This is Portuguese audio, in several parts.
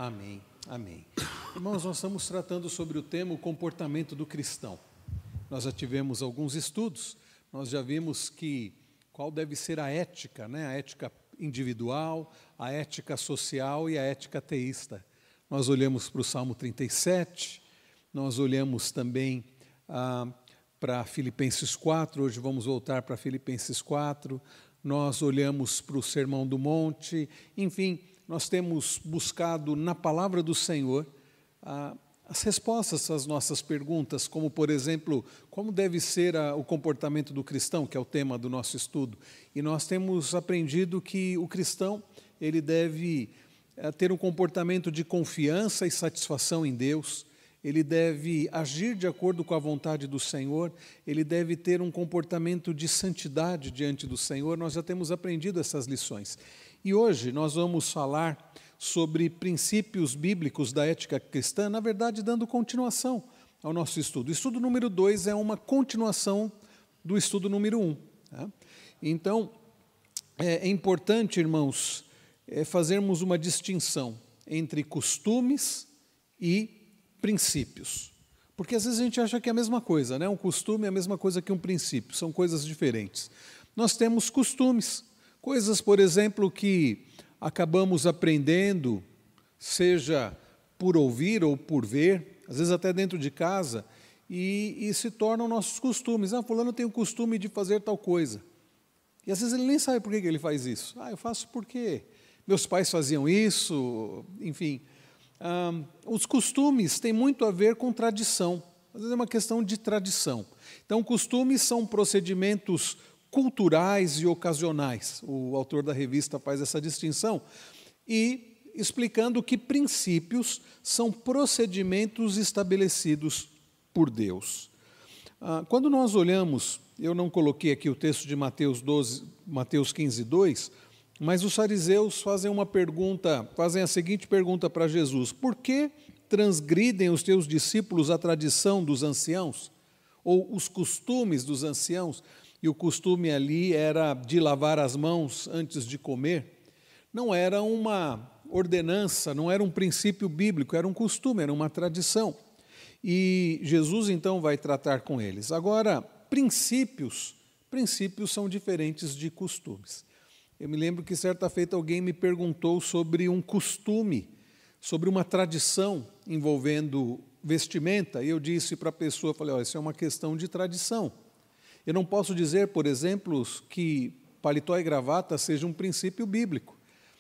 Amém, amém. Irmãos, nós estamos tratando sobre o tema o comportamento do cristão. Nós já tivemos alguns estudos, nós já vimos qual deve ser a ética, né? A ética individual, a ética social e a ética teísta. Nós olhamos para o Salmo 37, nós olhamos também para Filipenses 4, hoje vamos voltar para Filipenses 4, nós olhamos para o Sermão do Monte, enfim, nós temos buscado na palavra do Senhor as respostas às nossas perguntas, como, por exemplo, como deve ser o comportamento do cristão, que é o tema do nosso estudo. E nós temos aprendido que o cristão ele deve ter um comportamento de confiança e satisfação em Deus, ele deve agir de acordo com a vontade do Senhor, ele deve ter um comportamento de santidade diante do Senhor. Nós já temos aprendido essas lições. E hoje nós vamos falar sobre princípios bíblicos da ética cristã, na verdade, dando continuação ao nosso estudo. O estudo número 2 é uma continuação do estudo número 1. Tá? Então, é importante, irmãos, fazermos uma distinção entre costumes e princípios. Porque às vezes a gente acha que é a mesma coisa, né? Um costume é a mesma coisa que um princípio, são coisas diferentes. Nós temos costumes, coisas, por exemplo, que acabamos aprendendo, seja por ouvir ou por ver, às vezes até dentro de casa, e se tornam nossos costumes. Fulano tem o costume de fazer tal coisa. E às vezes ele nem sabe por que ele faz isso. Eu faço porque meus pais faziam isso, enfim. Os costumes têm muito a ver com tradição. Às vezes é uma questão de tradição. Então, costumes são procedimentos culturais e ocasionais. O autor da revista faz essa distinção e explicando que princípios são procedimentos estabelecidos por Deus. Quando nós olhamos, eu não coloquei aqui o texto de Mateus 15, 2, mas os fariseus fazem a seguinte pergunta para Jesus: por que transgridem os teus discípulos a tradição dos anciãos? Ou os costumes dos anciãos? E o costume ali era de lavar as mãos antes de comer. Não era uma ordenança, não era um princípio bíblico, era um costume, era uma tradição. E Jesus, então, vai tratar com eles. Agora, princípios são diferentes de costumes. Eu me lembro que certa feita alguém me perguntou sobre um costume, sobre uma tradição envolvendo vestimenta, e eu disse para a pessoa, falei, isso é uma questão de tradição. Eu não posso dizer, por exemplo, que paletó e gravata seja um princípio bíblico.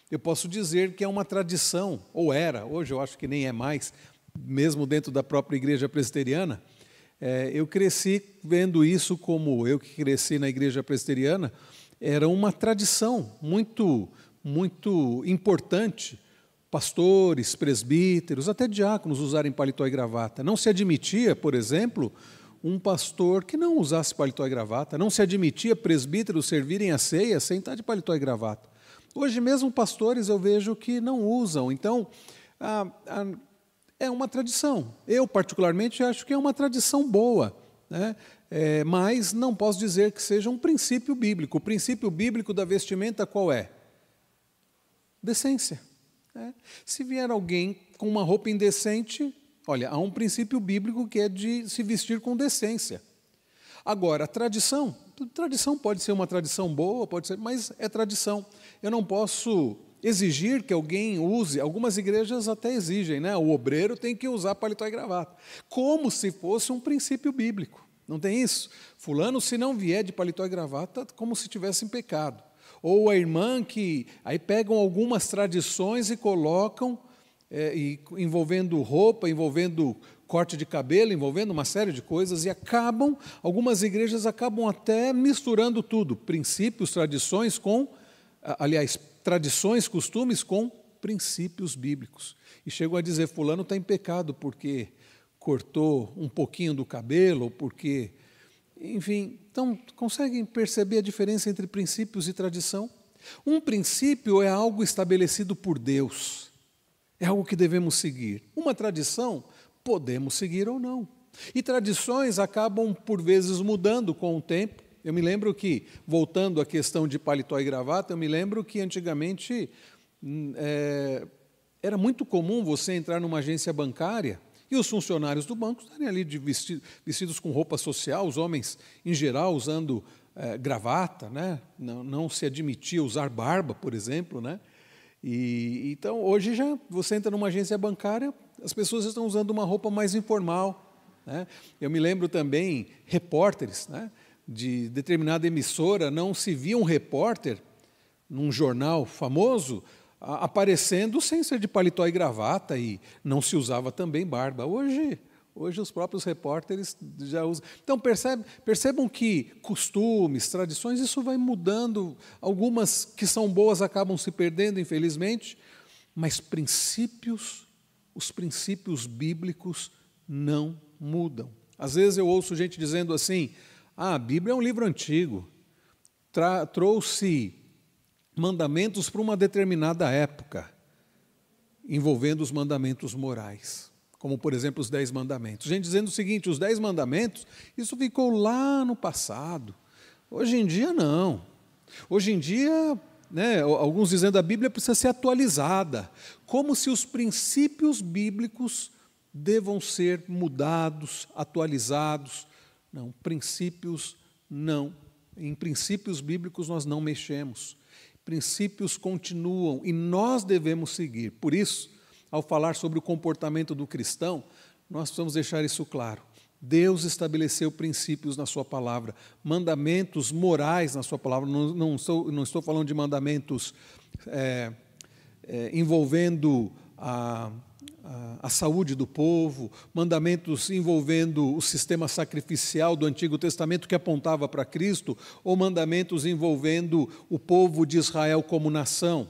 Eu posso dizer que é uma tradição, ou era, hoje eu acho que nem é mais, mesmo dentro da própria igreja presbiteriana. Eu cresci vendo isso como, eu que cresci na igreja presbiteriana, era uma tradição muito, muito importante. Pastores, presbíteros, até diáconos usarem paletó e gravata. Não se admitia, por exemplo, um pastor que não usasse paletó e gravata, não se admitia presbíteros servirem a ceia sem estar de paletó e gravata. Hoje mesmo pastores eu vejo que não usam, então é uma tradição. Eu particularmente acho que é uma tradição boa, né? Mas não posso dizer que seja um princípio bíblico. O princípio bíblico da vestimenta qual é? Decência. Se vier alguém com uma roupa indecente, olha, há um princípio bíblico que é de se vestir com decência. Agora, tradição pode ser uma tradição boa, pode ser, mas é tradição. Eu não posso exigir que alguém use, algumas igrejas até exigem, né? O obreiro tem que usar paletó e gravata, como se fosse um princípio bíblico. Não tem isso? Fulano, se não vier de paletó e gravata, como se tivesse em pecado. Ou a irmã que aí pegam algumas tradições e colocam, envolvendo roupa, envolvendo corte de cabelo, envolvendo uma série de coisas, e algumas igrejas acabam até misturando tudo, princípios, tradições tradições, costumes com princípios bíblicos. E chegam a dizer, fulano está em pecado porque cortou um pouquinho do cabelo, ou porque... Enfim, então, conseguem perceber a diferença entre princípios e tradição? Um princípio é algo estabelecido por Deus, é algo que devemos seguir. Uma tradição, podemos seguir ou não. E tradições acabam, por vezes, mudando com o tempo. Eu me lembro que, voltando à questão de paletó e gravata, eu me lembro que antigamente era muito comum você entrar numa agência bancária e os funcionários do banco estarem ali vestidos com roupa social, os homens, em geral, usando gravata, né? Não se admitia usar barba, por exemplo, né? Então, hoje já você entra numa agência bancária, as pessoas estão usando uma roupa mais informal, né? Eu me lembro também, repórteres, né, de determinada emissora, não se via um repórter num jornal famoso aparecendo sem ser de paletó e gravata, e não se usava também barba. Hoje os próprios repórteres já usam. Então, percebam que costumes, tradições, isso vai mudando. Algumas que são boas acabam se perdendo, infelizmente, mas os princípios bíblicos não mudam. Às vezes eu ouço gente dizendo assim, a Bíblia é um livro antigo, trouxe mandamentos para uma determinada época, envolvendo os mandamentos morais, como, por exemplo, os 10 mandamentos. Gente dizendo o seguinte, os 10 mandamentos, isso ficou lá no passado. Hoje em dia, não. Hoje em dia, né, alguns dizendo a Bíblia precisa ser atualizada, como se os princípios bíblicos devam ser mudados, atualizados. Não, princípios não. Em princípios bíblicos nós não mexemos. Princípios continuam e nós devemos seguir. Por isso, ao falar sobre o comportamento do cristão, nós precisamos deixar isso claro. Deus estabeleceu princípios na sua palavra, mandamentos morais na sua palavra. Não estou falando de mandamentos envolvendo a saúde do povo, mandamentos envolvendo o sistema sacrificial do Antigo Testamento que apontava para Cristo, ou mandamentos envolvendo o povo de Israel como nação.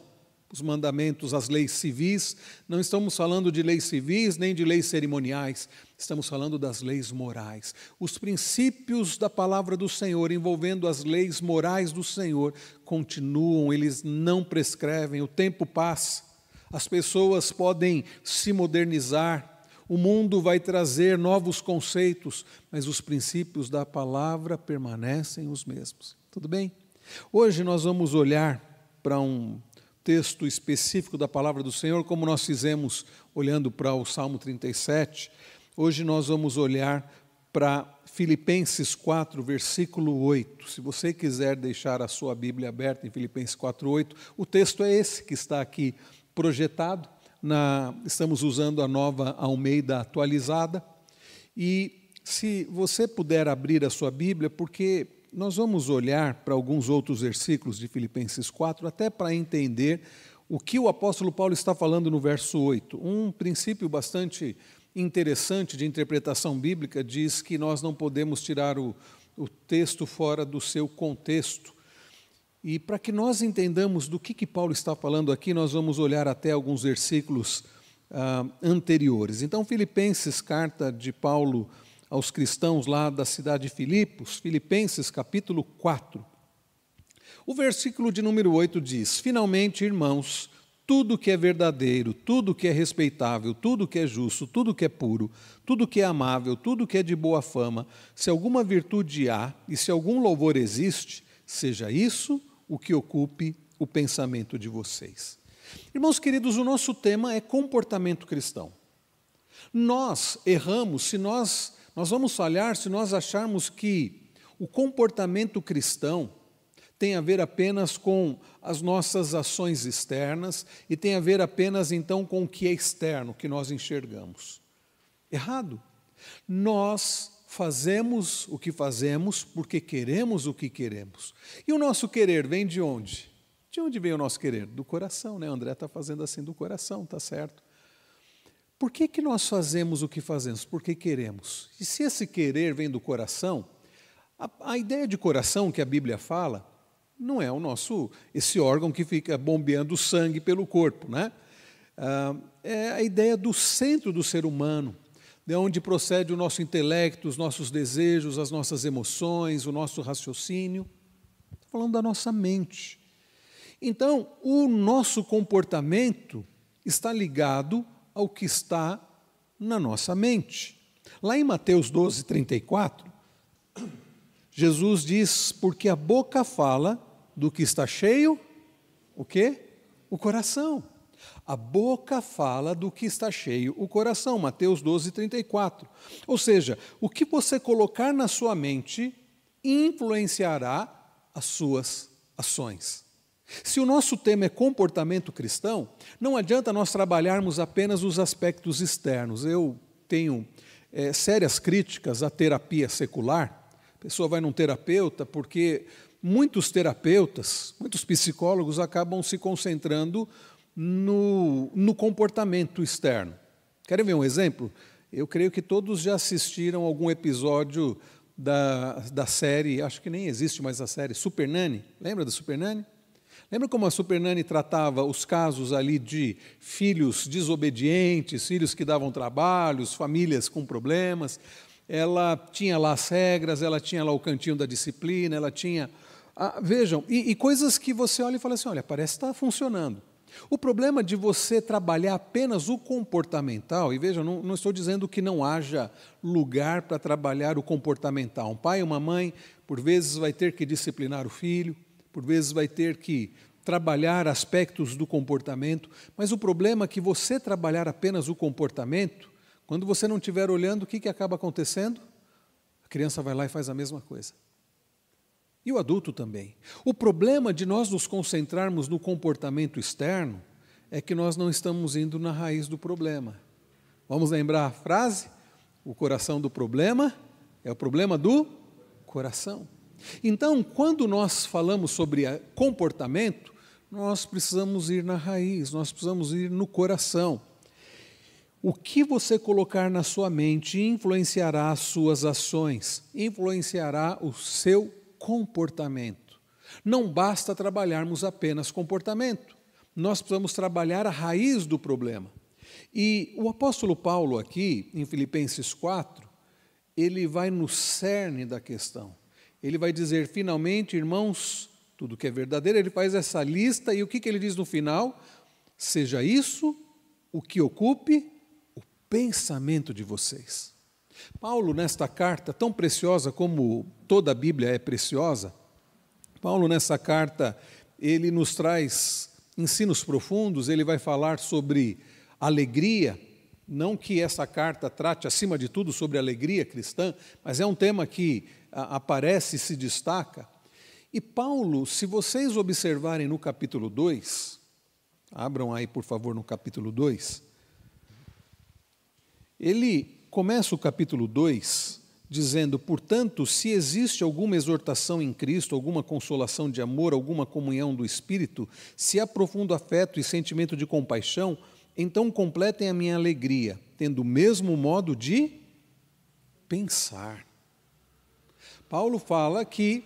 Os mandamentos, as leis civis, não estamos falando de leis civis nem de leis cerimoniais, estamos falando das leis morais. Os princípios da palavra do Senhor, envolvendo as leis morais do Senhor, continuam, eles não prescrevem, o tempo passa. As pessoas podem se modernizar, o mundo vai trazer novos conceitos, mas os princípios da palavra permanecem os mesmos. Tudo bem? Hoje nós vamos olhar para um texto específico da palavra do Senhor, como nós fizemos olhando para o Salmo 37. Hoje nós vamos olhar para Filipenses 4, versículo 8. Se você quiser deixar a sua Bíblia aberta em Filipenses 4, 8, o texto é esse que está aqui projetado, estamos usando a Nova Almeida atualizada, e se você puder abrir a sua Bíblia, porque nós vamos olhar para alguns outros versículos de Filipenses 4, até para entender o que o apóstolo Paulo está falando no verso 8. Um princípio bastante interessante de interpretação bíblica diz que nós não podemos tirar o texto fora do seu contexto. E para que nós entendamos do que Paulo está falando aqui, nós vamos olhar até alguns versículos anteriores. Então, Filipenses, carta de Paulo aos cristãos lá da cidade de Filipos, Filipenses capítulo 4. O versículo de número 8 diz, finalmente, irmãos, tudo que é verdadeiro, tudo que é respeitável, tudo que é justo, tudo que é puro, tudo que é amável, tudo que é de boa fama, se alguma virtude há e se algum louvor existe, seja isso o que ocupe o pensamento de vocês. Irmãos queridos, o nosso tema é comportamento cristão. Nós erramos, nós vamos falhar se nós acharmos que o comportamento cristão tem a ver apenas com as nossas ações externas e tem a ver apenas então com o que é externo, que nós enxergamos. Errado. Nós fazemos o que fazemos porque queremos o que queremos. E o nosso querer vem de onde? De onde vem o nosso querer? Do coração, né? O André está fazendo assim do coração, está certo? Por que nós fazemos o que fazemos? Porque queremos. E se esse querer vem do coração, a ideia de coração que a Bíblia fala não é esse órgão que fica bombeando sangue pelo corpo, né? É a ideia do centro do ser humano, de onde procede o nosso intelecto, os nossos desejos, as nossas emoções, o nosso raciocínio. Estou falando da nossa mente. Então, o nosso comportamento está ligado ao que está na nossa mente. Lá em Mateus 12, 34, Jesus diz, porque a boca fala do que está cheio, o quê? O coração. A boca fala do que está cheio o coração, Mateus 12:34. Ou seja, o que você colocar na sua mente influenciará as suas ações. Se o nosso tema é comportamento cristão, não adianta nós trabalharmos apenas os aspectos externos. Eu tenho sérias críticas à terapia secular. A pessoa vai num terapeuta porque muitos terapeutas, muitos psicólogos acabam se concentrando no comportamento externo. Querem ver um exemplo? Eu creio que todos já assistiram algum episódio da série, acho que nem existe mais a série, Super Nanny. Lembra da Super Nanny? Lembra como a Super Nanny tratava os casos ali de filhos desobedientes, filhos que davam trabalhos, famílias com problemas? Ela tinha lá as regras, ela tinha lá o cantinho da disciplina, ela tinha... vejam, e coisas que você olha e fala assim, olha, parece que está funcionando. O problema de você trabalhar apenas o comportamental, e veja, não estou dizendo que não haja lugar para trabalhar o comportamental. Um pai e uma mãe, por vezes, vai ter que disciplinar o filho, por vezes vai ter que trabalhar aspectos do comportamento, mas o problema é que você trabalhar apenas o comportamento, quando você não estiver olhando, o que acaba acontecendo? A criança vai lá e faz a mesma coisa. E o adulto também. O problema de nós nos concentrarmos no comportamento externo é que nós não estamos indo na raiz do problema. Vamos lembrar a frase? O coração do problema é o problema do coração. Então, quando nós falamos sobre comportamento, nós precisamos ir na raiz, nós precisamos ir no coração. O que você colocar na sua mente influenciará as suas ações, influenciará o seu comportamento. Não basta trabalharmos apenas comportamento, nós precisamos trabalhar a raiz do problema. E o apóstolo Paulo aqui, em Filipenses 4, ele vai no cerne da questão. Ele vai dizer, finalmente, irmãos, tudo que é verdadeiro, ele faz essa lista, e o que ele diz no final? Seja isso o que ocupe o pensamento de vocês. Paulo, nesta carta, tão preciosa como toda a Bíblia é preciosa, Paulo, nessa carta, ele nos traz ensinos profundos, ele vai falar sobre alegria, não que essa carta trate, acima de tudo, sobre alegria cristã, mas é um tema que aparece e se destaca. E Paulo, se vocês observarem no capítulo 2, abram aí, por favor, no capítulo 2, ele começa o capítulo 2 dizendo, portanto, se existe alguma exortação em Cristo, alguma consolação de amor, alguma comunhão do Espírito, se há profundo afeto e sentimento de compaixão, então completem a minha alegria, tendo o mesmo modo de pensar. Paulo fala que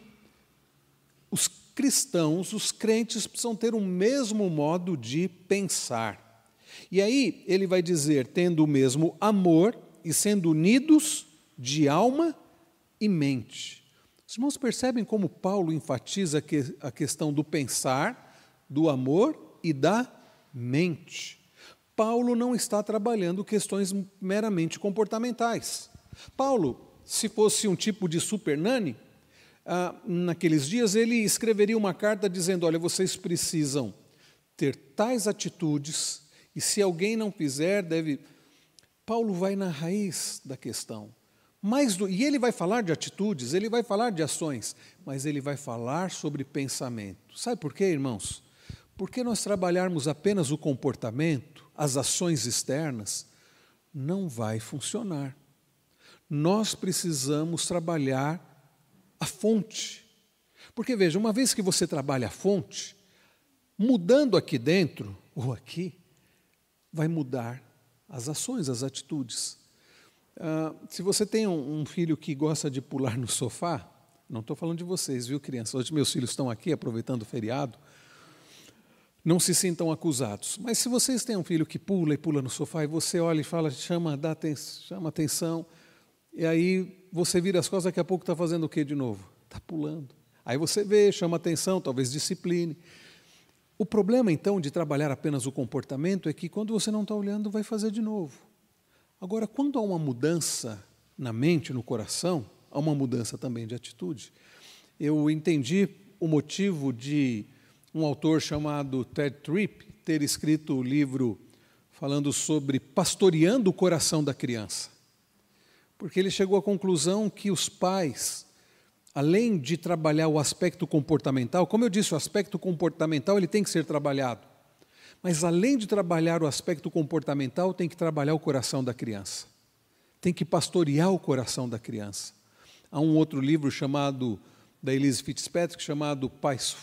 os cristãos, os crentes, precisam ter o mesmo modo de pensar. E aí ele vai dizer, tendo o mesmo amor e sendo unidos de alma e mente. Os irmãos percebem como Paulo enfatiza a questão do pensar, do amor e da mente. Paulo não está trabalhando questões meramente comportamentais. Paulo, se fosse um tipo de super nanny, naqueles dias ele escreveria uma carta dizendo, olha, vocês precisam ter tais atitudes, e se alguém não fizer, deve... Paulo vai na raiz da questão. E ele vai falar de atitudes, ele vai falar de ações, mas ele vai falar sobre pensamento. Sabe por quê, irmãos? Porque nós trabalharmos apenas o comportamento, as ações externas, não vai funcionar. Nós precisamos trabalhar a fonte. Porque, veja, uma vez que você trabalha a fonte, mudando aqui dentro, ou aqui, vai mudar as ações, as atitudes. Se você tem um filho que gosta de pular no sofá, não estou falando de vocês, viu, crianças? Hoje meus filhos estão aqui aproveitando o feriado, não se sintam acusados. Mas se vocês têm um filho que pula e pula no sofá, e você olha e fala, chama atenção, e aí você vira as costas, daqui a pouco está fazendo o quê de novo? Está pulando. Aí você vê, chama atenção, talvez discipline. O problema, então, de trabalhar apenas o comportamento é que quando você não está olhando, vai fazer de novo. Agora, quando há uma mudança na mente, no coração, há uma mudança também de atitude. Eu entendi o motivo de um autor chamado Ted Tripp ter escrito o livro falando sobre pastoreando o coração da criança. Porque ele chegou à conclusão que os pais, além de trabalhar o aspecto comportamental, como eu disse, o aspecto comportamental ele tem que ser trabalhado. Mas além de trabalhar o aspecto comportamental, tem que trabalhar o coração da criança. Tem que pastorear o coração da criança. Há um outro livro chamado, da Elise Fitzpatrick, chamado Pais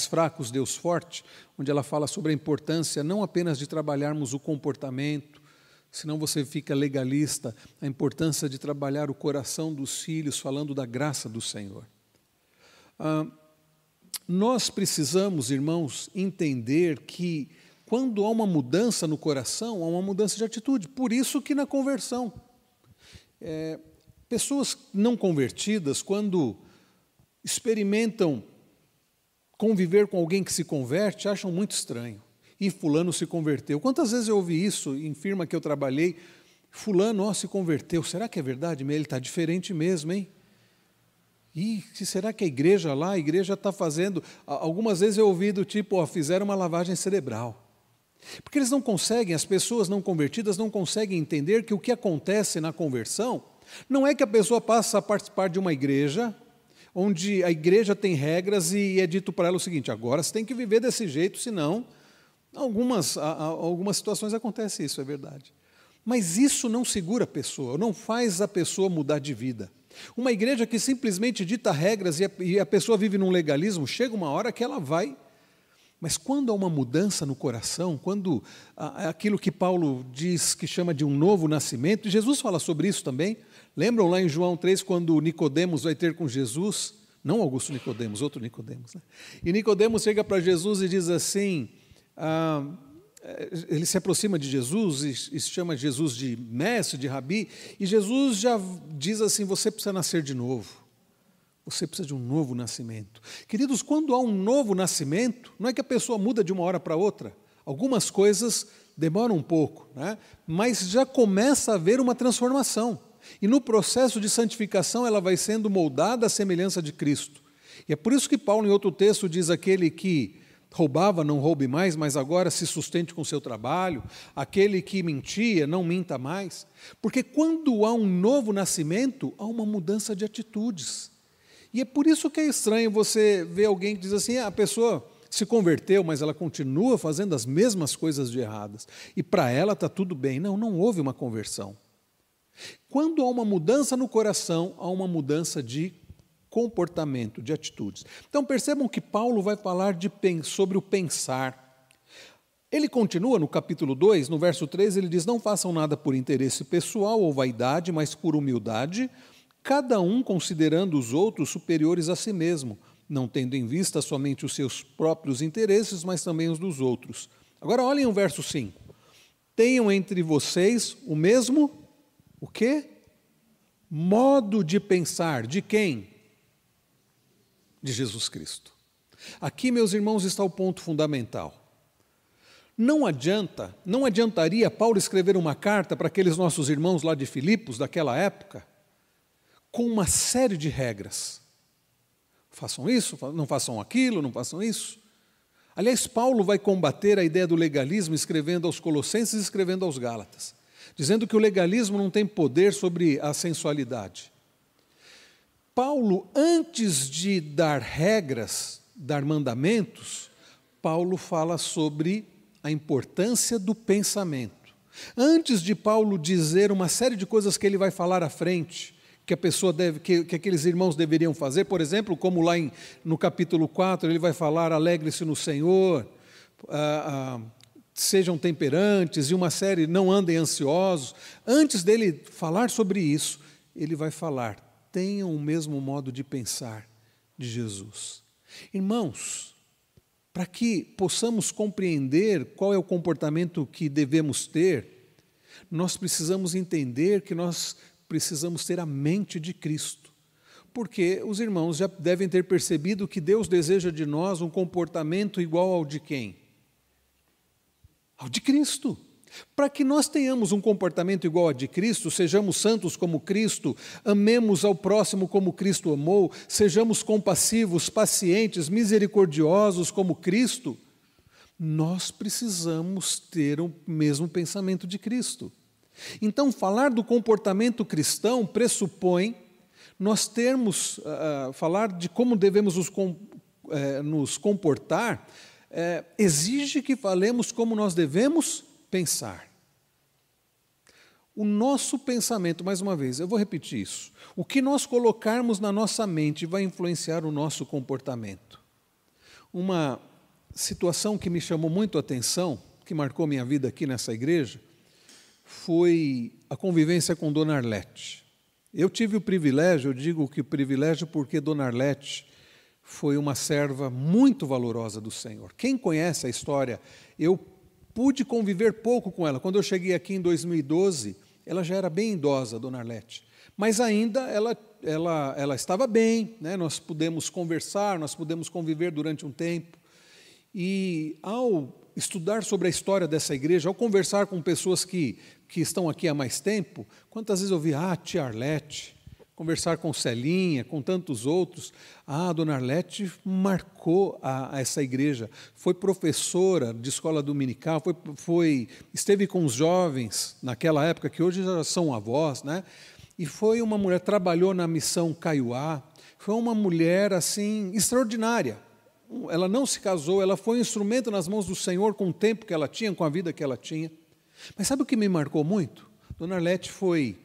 Fracos, Deus Forte, onde ela fala sobre a importância não apenas de trabalharmos o comportamento, senão você fica legalista, a importância de trabalhar o coração dos filhos, falando da graça do Senhor. Nós precisamos, irmãos, entender que quando há uma mudança no coração, há uma mudança de atitude. Por isso que na conversão, pessoas não convertidas, quando experimentam conviver com alguém que se converte, acham muito estranho. E fulano se converteu. Quantas vezes eu ouvi isso em firma que eu trabalhei? Fulano, se converteu. Será que é verdade? Ele está diferente mesmo, hein? E será que a igreja está fazendo... Algumas vezes eu ouvi do tipo, fizeram uma lavagem cerebral. Porque eles não conseguem, as pessoas não convertidas não conseguem entender que o que acontece na conversão não é que a pessoa passa a participar de uma igreja, onde a igreja tem regras e é dito para ela o seguinte, agora você tem que viver desse jeito, senão... Algumas situações acontece isso, é verdade. Mas isso não segura a pessoa, não faz a pessoa mudar de vida. Uma igreja que simplesmente dita regras e a pessoa vive num legalismo, chega uma hora que ela vai. Mas quando há uma mudança no coração, quando aquilo que Paulo diz que chama de um novo nascimento, e Jesus fala sobre isso também. Lembram lá em João 3, quando Nicodemos vai ter com Jesus? Não Augusto Nicodemos, outro Nicodemos. Né? E Nicodemos chega para Jesus e diz assim... ele se aproxima de Jesus e chama Jesus de mestre, de rabi, e Jesus já diz assim, você precisa nascer de novo, você precisa de um novo nascimento. Queridos, quando há um novo nascimento, não é que a pessoa muda de uma hora para outra, algumas coisas demoram um pouco, né? Mas já começa a haver uma transformação, e no processo de santificação ela vai sendo moldada à semelhança de Cristo. E é por isso que Paulo, em outro texto, diz aquele que roubava, não roube mais, mas agora se sustente com o seu trabalho. Aquele que mentia, não minta mais. Porque quando há um novo nascimento, há uma mudança de atitudes. E é por isso que é estranho você ver alguém que diz assim, a pessoa se converteu, mas ela continua fazendo as mesmas coisas de erradas. E para ela está tudo bem. Não, não houve uma conversão. Quando há uma mudança no coração, há uma mudança de comportamento, de atitudes. Então percebam que Paulo vai falar sobre o pensar. Ele continua no capítulo 2, no verso 3, ele diz, não façam nada por interesse pessoal ou vaidade, mas por humildade, cada um considerando os outros superiores a si mesmo, não tendo em vista somente os seus próprios interesses, mas também os dos outros. Agora olhem o verso 5. Tenham entre vocês o mesmo, o quê? Modo de pensar. De quem? De Jesus Cristo. Aqui, meus irmãos, está o ponto fundamental. Não adiantaria Paulo escrever uma carta para aqueles nossos irmãos lá de Filipos, daquela época, com uma série de regras. Façam isso, não façam aquilo, não façam isso. Aliás, Paulo vai combater a ideia do legalismo escrevendo aos Colossenses e escrevendo aos Gálatas, dizendo que o legalismo não tem poder sobre a sensualidade. Paulo, antes de dar regras, dar mandamentos, Paulo fala sobre a importância do pensamento. Antes de Paulo dizer uma série de coisas que ele vai falar à frente, que a pessoa deve, que aqueles irmãos deveriam fazer, por exemplo, como lá no capítulo 4, ele vai falar, alegre-se no Senhor, sejam temperantes, e uma série, não andem ansiosos. Antes dele falar sobre isso, ele vai falar, tenham o mesmo modo de pensar de Jesus. Irmãos, para que possamos compreender qual é o comportamento que devemos ter, nós precisamos entender que nós precisamos ter a mente de Cristo. Porque os irmãos já devem ter percebido que Deus deseja de nós um comportamento igual ao de quem? Ao de Cristo. Para que nós tenhamos um comportamento igual ao de Cristo, sejamos santos como Cristo, amemos ao próximo como Cristo amou, sejamos compassivos, pacientes, misericordiosos como Cristo, nós precisamos ter o mesmo pensamento de Cristo. Então, falar do comportamento cristão pressupõe nós termos, falar de como devemos nos comportar, exige que falemos como nós devemos pensar. O nosso pensamento, mais uma vez, eu vou repetir isso, o que nós colocarmos na nossa mente vai influenciar o nosso comportamento. Uma situação que me chamou muito a atenção, que marcou minha vida aqui nessa igreja, foi a convivência com Dona Arlete. Eu tive o privilégio, eu digo que o privilégio porque Dona Arlete foi uma serva muito valorosa do Senhor. Quem conhece a história, eu pude conviver pouco com ela. Quando eu cheguei aqui em 2012, ela já era bem idosa, Dona Arlete. Mas ainda ela estava bem, né? Nós pudemos conversar, nós pudemos conviver durante um tempo. E ao estudar sobre a história dessa igreja, ao conversar com pessoas que estão aqui há mais tempo, quantas vezes eu ouvi, tia Arlete, conversar com Celinha, com tantos outros, Dona Arlete marcou essa igreja, foi professora de escola dominical, esteve com os jovens naquela época, que hoje já são avós, né? E foi uma mulher, trabalhou na missão Caiuá, foi uma mulher assim extraordinária. Ela não se casou, ela foi um instrumento nas mãos do Senhor com o tempo que ela tinha, com a vida que ela tinha. Mas sabe o que me marcou muito? Dona Arlete foi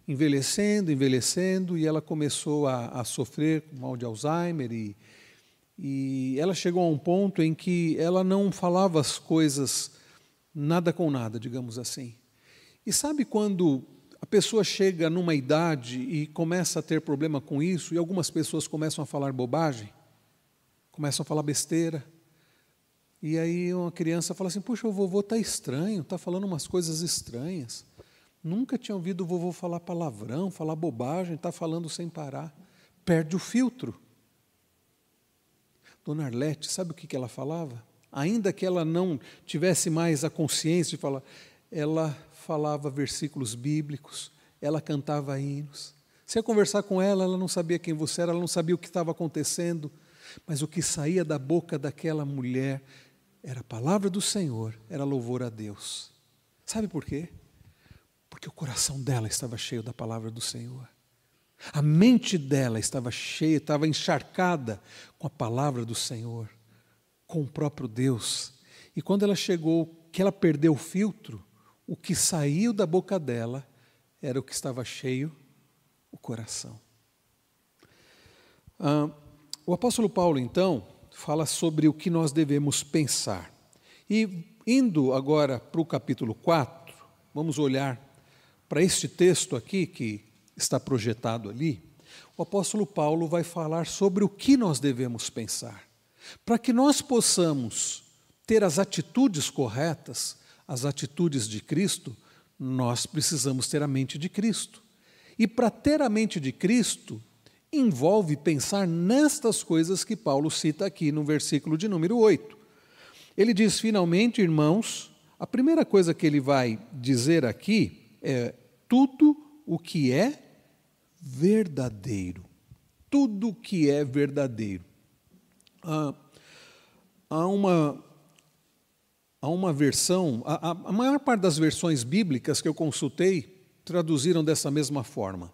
envelhecendo, e ela começou a sofrer com mal de Alzheimer, e ela chegou a um ponto em que ela não falava as coisas nada com nada, digamos assim. E sabe quando a pessoa chega numa idade e começa a ter problema com isso, e algumas pessoas começam a falar bobagem, começam a falar besteira, e aí uma criança fala assim, puxa, o vovô está estranho, está falando umas coisas estranhas, nunca tinha ouvido o vovô falar palavrão, falar bobagem, está falando sem parar, perde o filtro. Dona Arlete, sabe o que ela falava? Ainda que ela não tivesse mais a consciência de falar, ela falava versículos bíblicos, ela cantava hinos. Você ia conversar com ela, ela não sabia quem você era, ela não sabia o que estava acontecendo, mas o que saía da boca daquela mulher era a palavra do Senhor, era louvor a Deus. Sabe por quê? Porque o coração dela estava cheio da palavra do Senhor. A mente dela estava cheia, estava encharcada com a palavra do Senhor, com o próprio Deus. E quando ela chegou, que ela perdeu o filtro, o que saiu da boca dela era o que estava cheio, o coração. O apóstolo Paulo, então, fala sobre o que nós devemos pensar. E indo agora para o capítulo 4, vamos olhar para este texto aqui, que está projetado ali, o apóstolo Paulo vai falar sobre o que nós devemos pensar. Para que nós possamos ter as atitudes corretas, as atitudes de Cristo, nós precisamos ter a mente de Cristo. E para ter a mente de Cristo, envolve pensar nestas coisas que Paulo cita aqui no versículo de número 8. Ele diz, finalmente, irmãos, a primeira coisa que ele vai dizer aqui é tudo o que é verdadeiro. Tudo o que é verdadeiro. Há uma versão, a maior parte das versões bíblicas que eu consultei traduziram dessa mesma forma.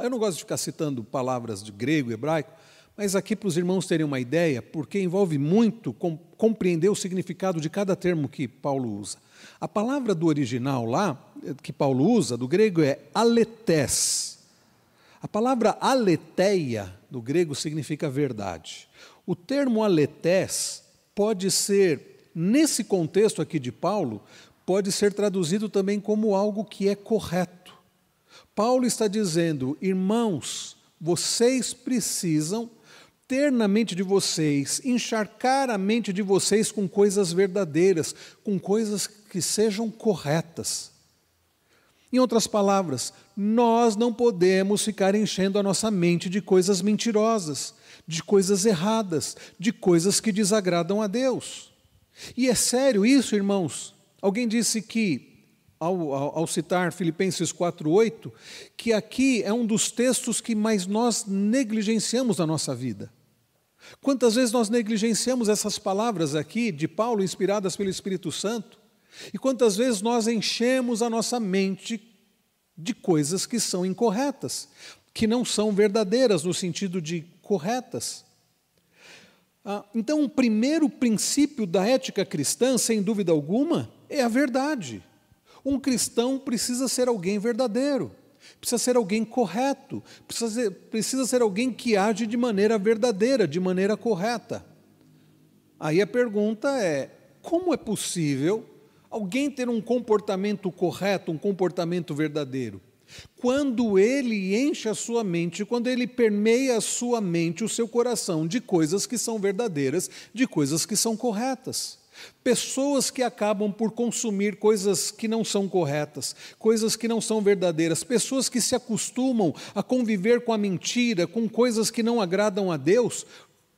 Eu não gosto de ficar citando palavras de grego e hebraico, mas aqui para os irmãos terem uma ideia, porque envolve muito compreender o significado de cada termo que Paulo usa. A palavra do original lá, que Paulo usa, do grego é aletés. A palavra aletheia, do grego, significa verdade. O termo aletés pode ser, nesse contexto aqui de Paulo, pode ser traduzido também como algo que é correto. Paulo está dizendo, irmãos, vocês precisam ter na mente de vocês, encharcar a mente de vocês com coisas verdadeiras, com coisas que sejam corretas. Em outras palavras, nós não podemos ficar enchendo a nossa mente de coisas mentirosas, de coisas erradas, de coisas que desagradam a Deus. E é sério isso, irmãos? Alguém disse que ao citar Filipenses 4:8, que aqui é um dos textos que mais nós negligenciamos na nossa vida. Quantas vezes nós negligenciamos essas palavras aqui de Paulo, inspiradas pelo Espírito Santo, e quantas vezes nós enchemos a nossa mente de coisas que são incorretas, que não são verdadeiras no sentido de corretas. Então, o primeiro princípio da ética cristã, sem dúvida alguma, é a verdade. Um cristão precisa ser alguém verdadeiro, precisa ser alguém correto, precisa ser alguém que age de maneira verdadeira, de maneira correta. Aí a pergunta é: como é possível alguém ter um comportamento correto, um comportamento verdadeiro? Quando ele enche a sua mente, quando ele permeia a sua mente, o seu coração, de coisas que são verdadeiras, de coisas que são corretas. Pessoas que acabam por consumir coisas que não são corretas, coisas que não são verdadeiras, pessoas que se acostumam a conviver com a mentira, com coisas que não agradam a Deus,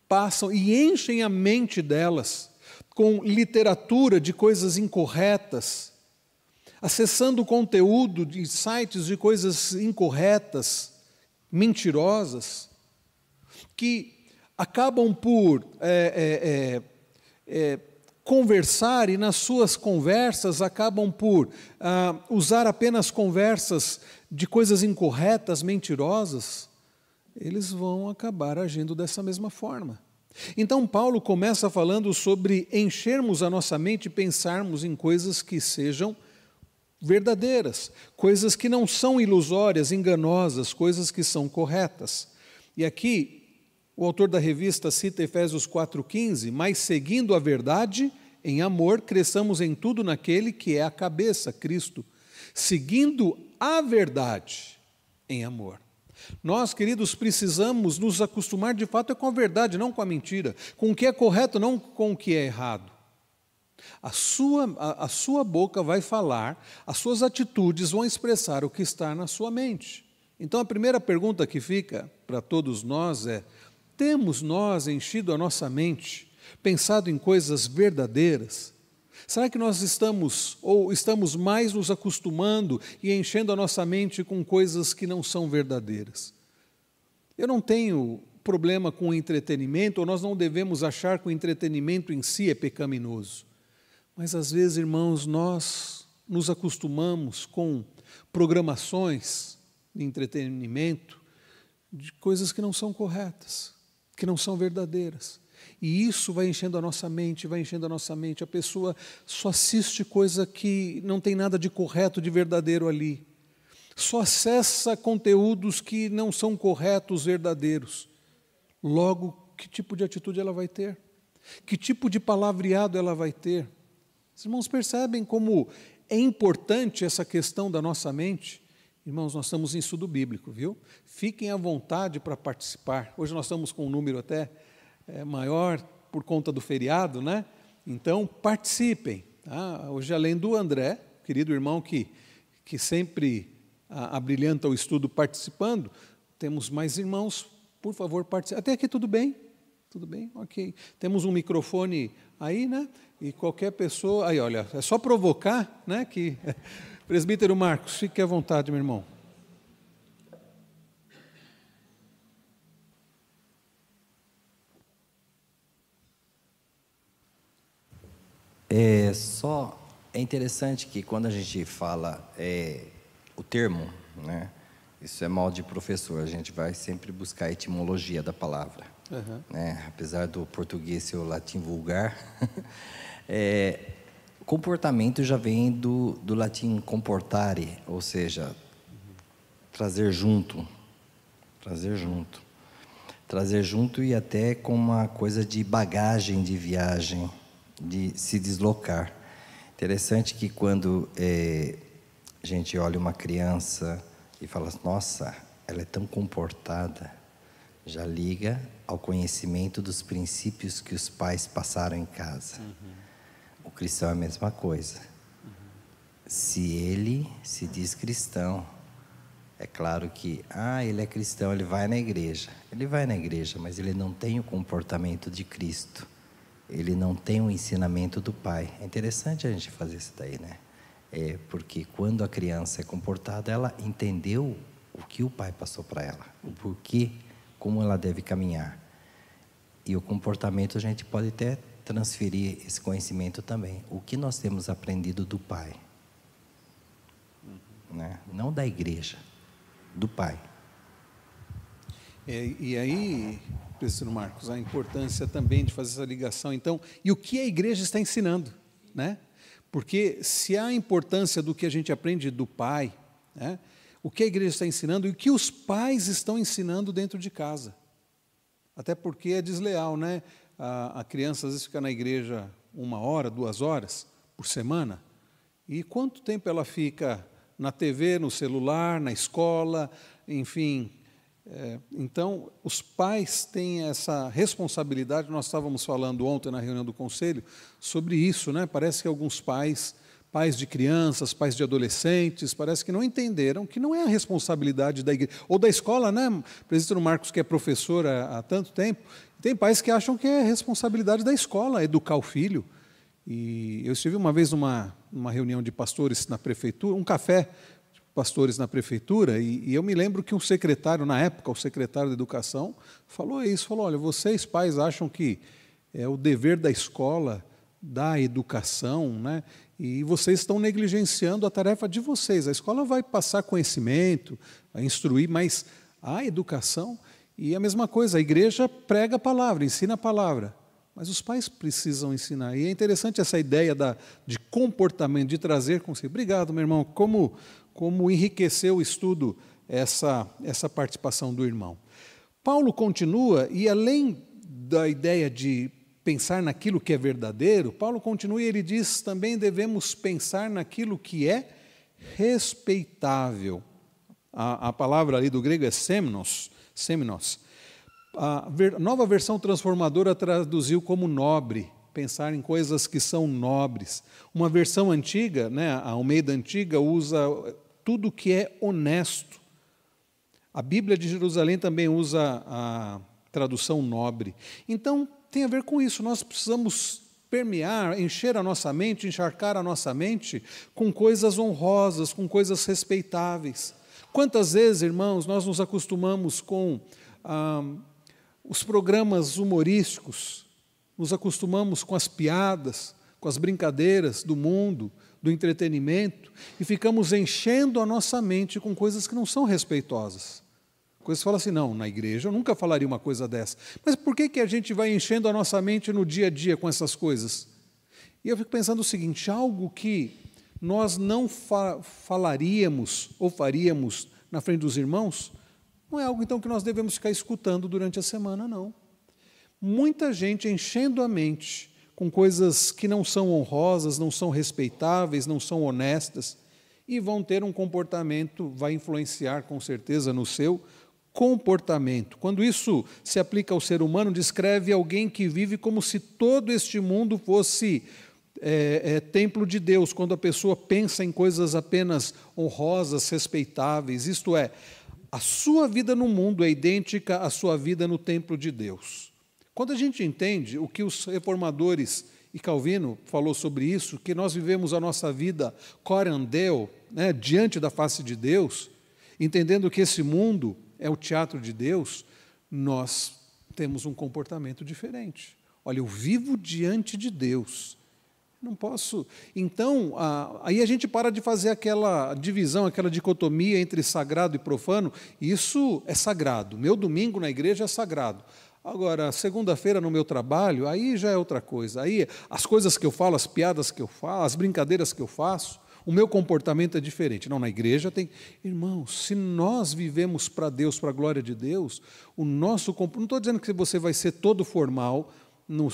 passam e enchem a mente delas com literatura de coisas incorretas, acessando conteúdo de sites de coisas incorretas, mentirosas, que acabam por conversar, e nas suas conversas acabam por usar apenas conversas de coisas incorretas, mentirosas, eles vão acabar agindo dessa mesma forma. Então Paulo começa falando sobre enchermos a nossa mente e pensarmos em coisas que sejam verdadeiras, coisas que não são ilusórias, enganosas, coisas que são corretas. E aqui o autor da revista cita Efésios 4,15, mas seguindo a verdade, em amor, cresçamos em tudo naquele que é a cabeça, Cristo. Seguindo a verdade, em amor. Nós, queridos, precisamos nos acostumar de fato com a verdade, não com a mentira, com o que é correto, não com o que é errado. A sua boca vai falar, as suas atitudes vão expressar o que está na sua mente. Então a primeira pergunta que fica para todos nós é: temos nós enchido a nossa mente, pensado em coisas verdadeiras? Será que nós estamos mais nos acostumando e enchendo a nossa mente com coisas que não são verdadeiras? Eu não tenho problema com o entretenimento, ou nós não devemos achar que o entretenimento em si é pecaminoso. Mas às vezes, irmãos, nós nos acostumamos com programações de entretenimento de coisas que não são corretas, que não são verdadeiras. E isso vai enchendo a nossa mente, vai enchendo a nossa mente. A pessoa só assiste coisa que não tem nada de correto, de verdadeiro ali. Só acessa conteúdos que não são corretos, verdadeiros. Logo, que tipo de atitude ela vai ter? Que tipo de palavreado ela vai ter? Os irmãos percebem como é importante essa questão da nossa mente? Irmãos, nós estamos em estudo bíblico, viu? Fiquem à vontade para participar. Hoje nós estamos com um número até maior por conta do feriado, né? Então, participem. Tá? Hoje, além do André, querido irmão que sempre abrilhanta o estudo participando, temos mais irmãos, por favor, participem. Até aqui tudo bem? Tudo bem? Ok. Temos um microfone aí, né? E qualquer pessoa... Aí, olha, é só provocar, né? Que... Presbítero Marcos, fique à vontade, meu irmão. É interessante que quando a gente fala o termo, né, isso é mal de professor, a gente vai sempre buscar a etimologia da palavra. Uhum. Né, apesar do português ser o latim vulgar, comportamento já vem do latim comportare, ou seja, trazer junto e até com uma coisa de bagagem de viagem, de se deslocar. Interessante que quando a gente olha uma criança e fala, nossa, ela é tão comportada, já liga ao conhecimento dos princípios que os pais passaram em casa. Uhum. O cristão é a mesma coisa. Uhum. Se ele se diz cristão, é claro que, ele é cristão, ele vai na igreja. Ele vai na igreja, mas ele não tem o comportamento de Cristo. Ele não tem o ensinamento do Pai. É interessante a gente fazer isso daí, né? Porque quando a criança é comportada, ela entendeu o que o pai passou para ela, o porquê, como ela deve caminhar. E o comportamento a gente pode até transferir esse conhecimento também. O que nós temos aprendido do pai, né? Não da igreja, do pai. E aí, professor Marcos, a importância também de fazer essa ligação, então, e o que a igreja está ensinando, né? Porque se há a importância do que a gente aprende do pai, né? O que a igreja está ensinando e o que os pais estão ensinando dentro de casa. Até porque é desleal, né? A criança às vezes fica na igreja 1 hora, 2 horas por semana, e quanto tempo ela fica na TV, no celular, na escola, enfim. Então, os pais têm essa responsabilidade. Nós estávamos falando ontem na reunião do conselho sobre isso, né? Parece que alguns pais de crianças, pais de adolescentes, parece que não entenderam que não é a responsabilidade da igreja, ou da escola, né? O presbítero Marcos, que é professor há tanto tempo, tem pais que acham que é responsabilidade da escola educar o filho. E eu estive uma vez numa reunião de pastores na prefeitura, um café de pastores na prefeitura, e eu me lembro que um secretário, na época, o secretário de Educação, falou isso, falou, olha, vocês pais acham que é o dever da escola dar a educação, né? E vocês estão negligenciando a tarefa de vocês. A escola vai passar conhecimento, vai instruir, mas a educação, e a mesma coisa, a igreja prega a palavra, ensina a palavra, mas os pais precisam ensinar. E é interessante essa ideia de comportamento, de trazer consigo. Obrigado, meu irmão, como enriqueceu o estudo essa participação do irmão. Paulo continua, e além da ideia de pensar naquilo que é verdadeiro, Paulo continua e ele diz, também devemos pensar naquilo que é respeitável. A palavra ali do grego é semnos. A nova versão transformadora traduziu como nobre, pensar em coisas que são nobres. Uma versão antiga, né, a Almeida Antiga, usa tudo que é honesto. A Bíblia de Jerusalém também usa a tradução nobre. Então, tem a ver com isso, nós precisamos permear, encher a nossa mente, encharcar a nossa mente com coisas honrosas, com coisas respeitáveis. Quantas vezes, irmãos, nós nos acostumamos com os programas humorísticos, nos acostumamos com as piadas, com as brincadeiras do mundo, do entretenimento, e ficamos enchendo a nossa mente com coisas que não são respeitosas. Coisas que falam assim, não, na igreja eu nunca falaria uma coisa dessa. Mas por que a gente vai enchendo a nossa mente no dia a dia com essas coisas? E eu fico pensando o seguinte, algo que nós não falaríamos ou faríamos na frente dos irmãos, não é algo então que nós devemos ficar escutando durante a semana, não. Muita gente enchendo a mente com coisas que não são honrosas, não são respeitáveis, não são honestas, e vão ter um comportamento, vai influenciar com certeza no seu comportamento. Quando isso se aplica ao ser humano, descreve alguém que vive como se todo este mundo fosse templo de Deus, quando a pessoa pensa em coisas apenas honrosas, respeitáveis, isto é, a sua vida no mundo é idêntica à sua vida no templo de Deus. Quando a gente entende o que os reformadores, e Calvino falou sobre isso, que nós vivemos a nossa vida coram Deo, né, diante da face de Deus, entendendo que esse mundo é o teatro de Deus, nós temos um comportamento diferente. Olha, eu vivo diante de Deus, não posso. Então, aí a gente para de fazer aquela divisão, aquela dicotomia entre sagrado e profano. Isso é sagrado. Meu domingo na igreja é sagrado. Agora, segunda-feira no meu trabalho, aí já é outra coisa. Aí as coisas que eu falo, as piadas que eu falo, as brincadeiras que eu faço, o meu comportamento é diferente. Não, na igreja tem... Irmãos, se nós vivemos para Deus, para a glória de Deus, o nosso comportamento... Não estou dizendo que você vai ser todo formal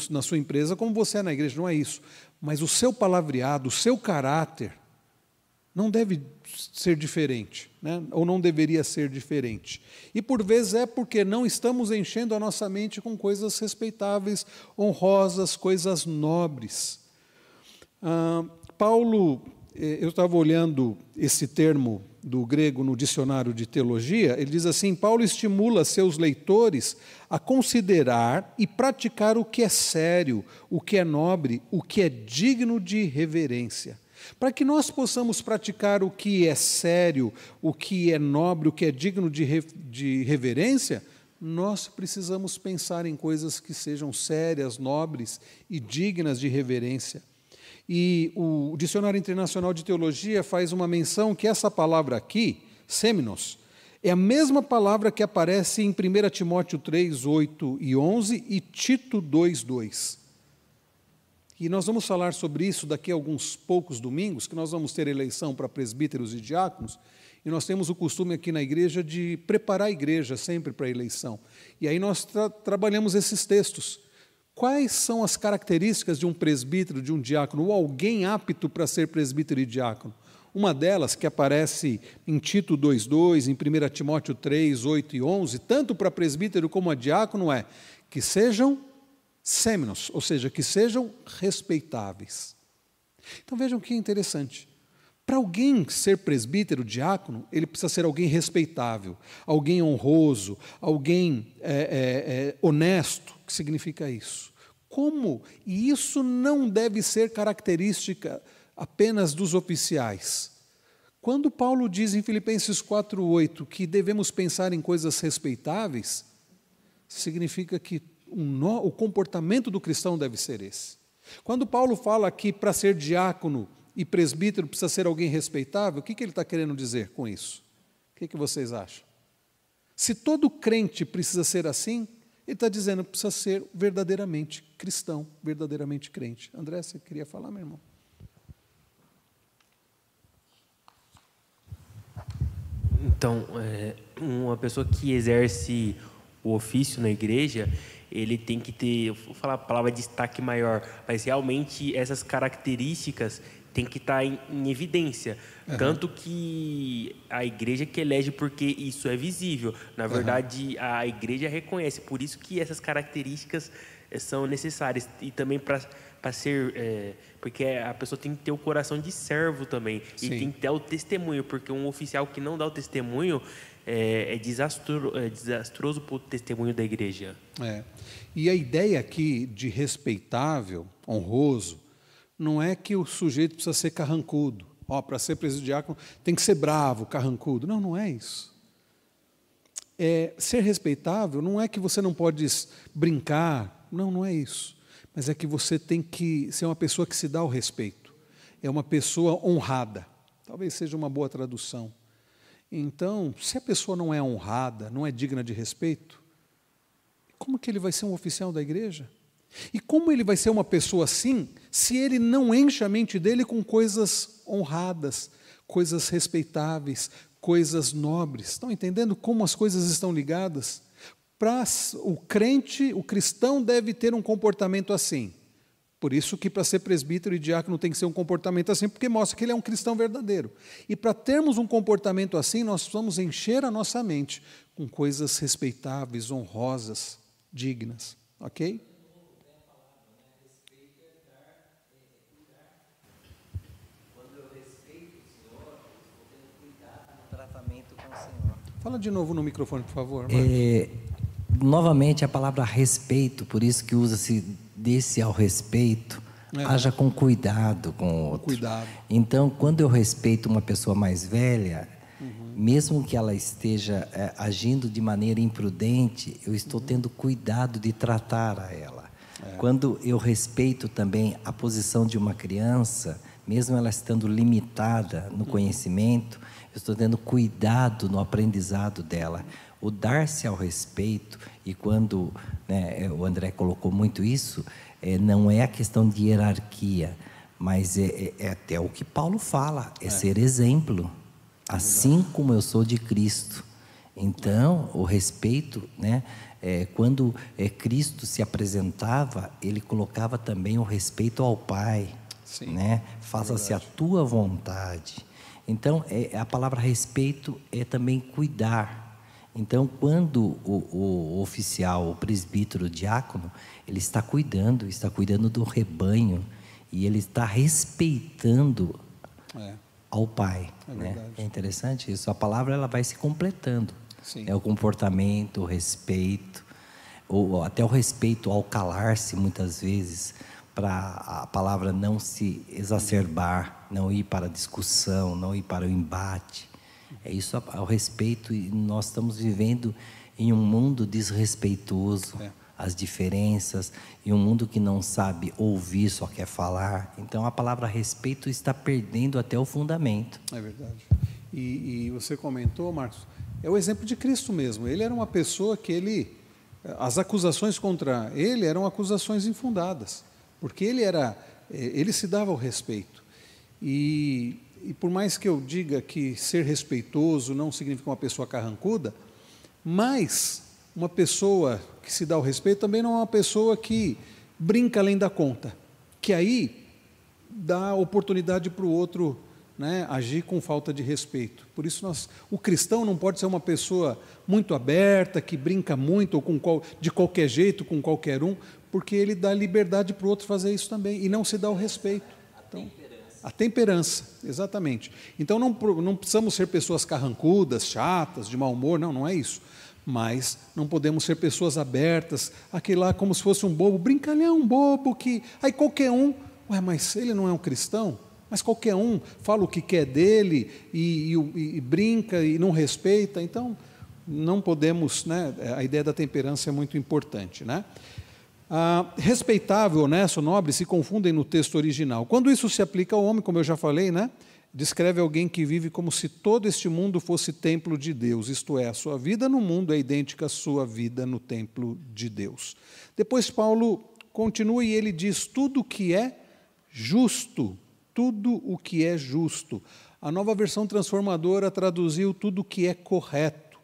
na sua empresa como você é na igreja, não é isso. Mas o seu palavreado, o seu caráter, não deve ser diferente, né? Ou não deveria ser diferente. E por vezes é porque não estamos enchendo a nossa mente com coisas respeitáveis, honrosas, coisas nobres. Paulo, eu estava olhando esse termo do grego no dicionário de teologia, ele diz assim, Paulo estimula seus leitores a considerar e praticar o que é sério, o que é nobre, o que é digno de reverência. Para que nós possamos praticar o que é sério, o que é nobre, o que é digno de reverência, nós precisamos pensar em coisas que sejam sérias, nobres e dignas de reverência. E o Dicionário Internacional de Teologia faz uma menção que essa palavra aqui, semenos, é a mesma palavra que aparece em 1 Timóteo 3, 8 e 11 e Tito 2, 2. E nós vamos falar sobre isso daqui a alguns poucos domingos, que nós vamos ter eleição para presbíteros e diáconos, e nós temos o costume aqui na igreja de preparar a igreja sempre para a eleição. E aí nós trabalhamos esses textos. Quais são as características de um presbítero, de um diácono, ou alguém apto para ser presbítero e diácono? Uma delas, que aparece em Tito 2,2, em 1 Timóteo 3, 8 e 11, tanto para presbítero como a diácono, é que sejam sêmenos, ou seja, que sejam respeitáveis. Então vejam que interessante. Para alguém ser presbítero, diácono, ele precisa ser alguém respeitável, alguém honroso, alguém honesto. O que significa isso? Como? E isso não deve ser característica apenas dos oficiais. Quando Paulo diz em Filipenses 4,8 que devemos pensar em coisas respeitáveis, significa que o comportamento do cristão deve ser esse. Quando Paulo fala que para ser diácono e presbítero precisa ser alguém respeitável, o que ele está querendo dizer com isso? O que vocês acham? Se todo crente precisa ser assim, ele está dizendo que precisa ser verdadeiramente cristão, verdadeiramente crente. André, você queria falar, meu irmão? Então, uma pessoa que exerce o ofício na igreja, ele tem que ter, vou falar a palavra destaque maior, mas realmente essas características têm que estar em evidência. Uhum. Tanto que a igreja que elege, porque isso é visível. Na verdade, a igreja reconhece, por isso que essas características são necessárias. E também para ser... porque a pessoa tem que ter o coração de servo também. Sim. E tem que ter o testemunho, porque um oficial que não dá o testemunho é desastroso para o testemunho da igreja. E a ideia aqui de respeitável, honroso, não é que o sujeito precisa ser carrancudo. Para ser presidiácono tem que ser bravo, carrancudo. Não, não é isso. Ser respeitável não é que você não pode brincar. Não, não é isso. Mas é que você tem que ser uma pessoa que se dá o respeito. É uma pessoa honrada. Talvez seja uma boa tradução. Então, se a pessoa não é honrada, não é digna de respeito, como que ele vai ser um oficial da igreja? E como ele vai ser uma pessoa assim, se ele não enche a mente dele com coisas honradas, coisas respeitáveis, coisas nobres? Estão entendendo como as coisas estão ligadas? Para o crente, o cristão deve ter um comportamento assim. Por isso que para ser presbítero e diácono tem que ser um comportamento assim, porque mostra que ele é um cristão verdadeiro. E para termos um comportamento assim, nós precisamos encher a nossa mente com coisas respeitáveis, honrosas, dignas. Ok? Fala de novo no microfone, por favor. Novamente, a palavra respeito, por isso que usa-se desse ao respeito, haja com cuidado com o outro. Cuidado. Então, quando eu respeito uma pessoa mais velha, mesmo que ela esteja agindo de maneira imprudente, eu estou tendo cuidado de tratar a ela. Quando eu respeito também a posição de uma criança, mesmo ela estando limitada no conhecimento, eu estou tendo cuidado no aprendizado dela. O dar-se ao respeito, e quando o André colocou muito isso, não é a questão de hierarquia, mas é até o que Paulo fala, ser exemplo, assim como eu sou de Cristo. Então, o respeito, quando Cristo se apresentava, ele colocava também o respeito ao Pai. Sim, faça-se a tua vontade. Então, a palavra respeito é também cuidar. Então, quando o oficial, o presbítero, o diácono, ele está cuidando do rebanho, e ele está respeitando ao Pai. É interessante isso. A palavra ela vai se completando. Sim. O comportamento, o respeito, ou até o respeito ao calar-se muitas vezes, para a palavra não se exacerbar, não ir para a discussão, não ir para o embate. É isso ao respeito, e nós estamos vivendo em um mundo desrespeitoso, às diferenças, em um mundo que não sabe ouvir, só quer falar. Então a palavra respeito está perdendo até o fundamento. É verdade. E você comentou, Marcos, é o exemplo de Cristo mesmo. Ele era uma pessoa que as acusações contra ele eram acusações infundadas, porque ele se dava o respeito. E por mais que eu diga que ser respeitoso não significa uma pessoa carrancuda, mas uma pessoa que se dá o respeito também não é uma pessoa que brinca além da conta, que aí dá oportunidade para o outro, né, agir com falta de respeito. Por isso o cristão não pode ser uma pessoa muito aberta, que brinca muito, ou de qualquer jeito, com qualquer um, porque ele dá liberdade para o outro fazer isso também, e não se dá o respeito. Então, a temperança, exatamente. Então não precisamos ser pessoas carrancudas, chatas, de mau humor, não é isso. Mas não podemos ser pessoas abertas, aquele lá como se fosse um bobo, brincalhão, um bobo, que aí qualquer um, mas ele não é um cristão? Mas qualquer um fala o que quer dele e brinca e não respeita. Então, não podemos, né? A ideia da temperança é muito importante, né? Respeitável, honesto, nobre se confundem no texto original. Quando isso se aplica ao homem, como eu já falei, né? Descreve alguém que vive como se todo este mundo fosse templo de Deus, isto é, a sua vida no mundo é idêntica à sua vida no templo de Deus. Depois Paulo continua e ele diz: tudo o que é justo, tudo o que é justo. A Nova Versão Transformadora traduziu tudo o que é correto.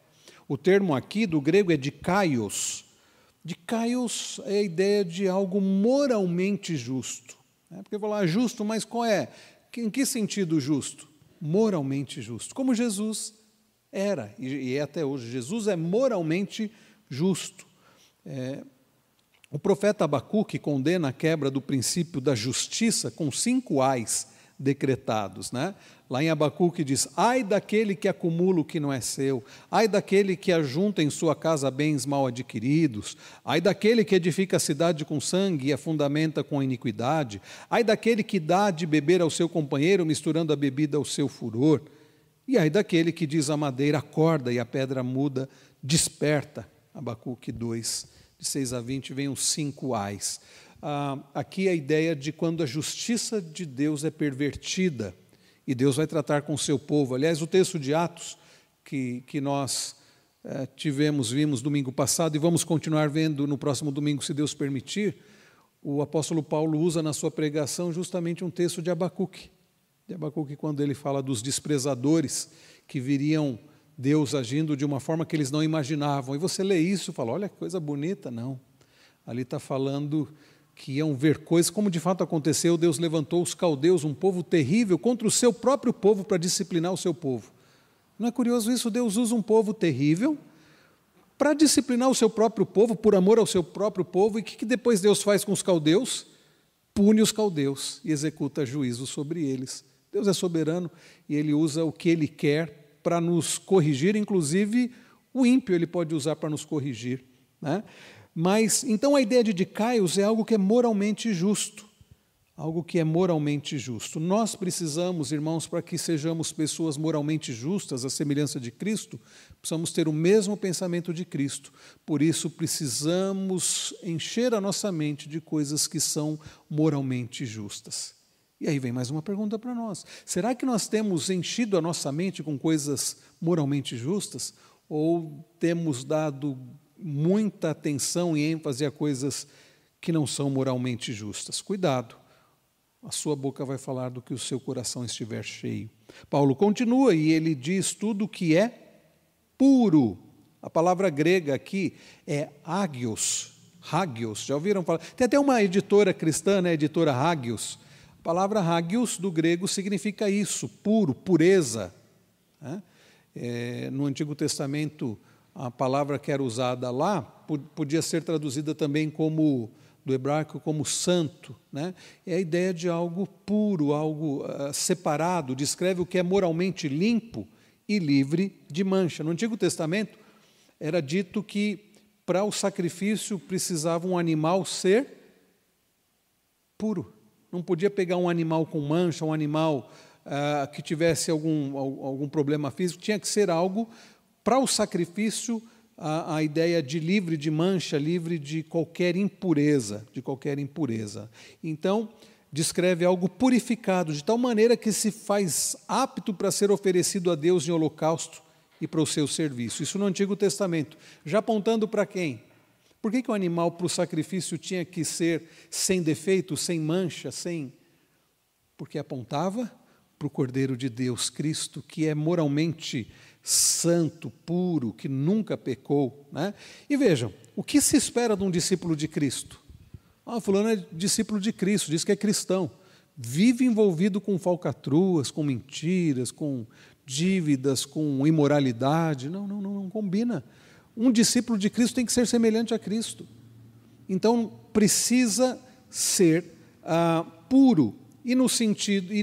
O termo aqui do grego é dikaios. Dikaios é a ideia de algo moralmente justo. Porque falar justo, mas qual é? Em que sentido justo? Moralmente justo. Como Jesus era, e é até hoje. Jesus é moralmente justo. O profeta Abacuque condena a quebra do princípio da justiça com 5 ais decretados, né? Lá em Abacuque diz: ai daquele que acumula o que não é seu, ai daquele que ajunta em sua casa bens mal adquiridos, ai daquele que edifica a cidade com sangue e a fundamenta com iniquidade, ai daquele que dá de beber ao seu companheiro, misturando a bebida ao seu furor, e ai daquele que diz à madeira: acorda, e a pedra muda, desperta. Abacuque 2, de 6 a 20, vem os 5 ais. Aqui a ideia de quando a justiça de Deus é pervertida, e Deus vai tratar com o seu povo. Aliás, o texto de Atos, que nós vimos domingo passado, e vamos continuar vendo no próximo domingo, se Deus permitir, o apóstolo Paulo usa na sua pregação justamente um texto de Abacuque, quando ele fala dos desprezadores, que viriam Deus agindo de uma forma que eles não imaginavam. E você lê isso e fala: olha que coisa bonita. Não, ali está falando que iam ver coisas, como de fato aconteceu. Deus levantou os caldeus, um povo terrível, contra o seu próprio povo, para disciplinar o seu povo. Não é curioso isso? Deus usa um povo terrível para disciplinar o seu próprio povo, por amor ao seu próprio povo. E o que depois Deus faz com os caldeus? Pune os caldeus e executa juízo sobre eles. Deus é soberano e Ele usa o que Ele quer para nos corrigir, inclusive o ímpio Ele pode usar para nos corrigir, né? Mas, então, a ideia de dikaios é algo que é moralmente justo, algo que é moralmente justo. Nós precisamos, irmãos, para que sejamos pessoas moralmente justas, à semelhança de Cristo, precisamos ter o mesmo pensamento de Cristo. Por isso, precisamos encher a nossa mente de coisas que são moralmente justas. E aí vem mais uma pergunta para nós: será que nós temos enchido a nossa mente com coisas moralmente justas? Ou temos dado muita atenção e ênfase a coisas que não são moralmente justas? Cuidado, a sua boca vai falar do que o seu coração estiver cheio. Paulo continua e ele diz: tudo que é puro. A palavra grega aqui é hagios, já ouviram falar? Tem até uma editora cristã, né, editora Hagios. A palavra hagios do grego significa isso, puro, pureza, né? No Antigo Testamento, a palavra que era usada lá podia ser traduzida também como, do hebraico, como santo, né? É a ideia de algo puro, algo separado, descreve o que é moralmente limpo e livre de mancha. No Antigo Testamento, era dito que para o sacrifício precisava um animal ser puro, Não podia pegar um animal com mancha, um animal que tivesse algum problema físico. Tinha que ser algo para o sacrifício, a ideia de livre de mancha, livre de qualquer impureza, Então, descreve algo purificado, de tal maneira que se faz apto para ser oferecido a Deus em holocausto e para o seu serviço. Isso no Antigo Testamento. Já apontando para quem? Por que o animal para o sacrifício tinha que ser sem defeito, sem mancha, Porque apontava para o Cordeiro de Deus, Cristo, que é moralmente santo, puro, que nunca pecou, né? E vejam, o que se espera de um discípulo de Cristo? Fulano é discípulo de Cristo, diz que é cristão, vive envolvido com falcatruas, com mentiras, com dívidas, com imoralidade. Não combina. Um discípulo de Cristo tem que ser semelhante a Cristo. Então, precisa ser puro. E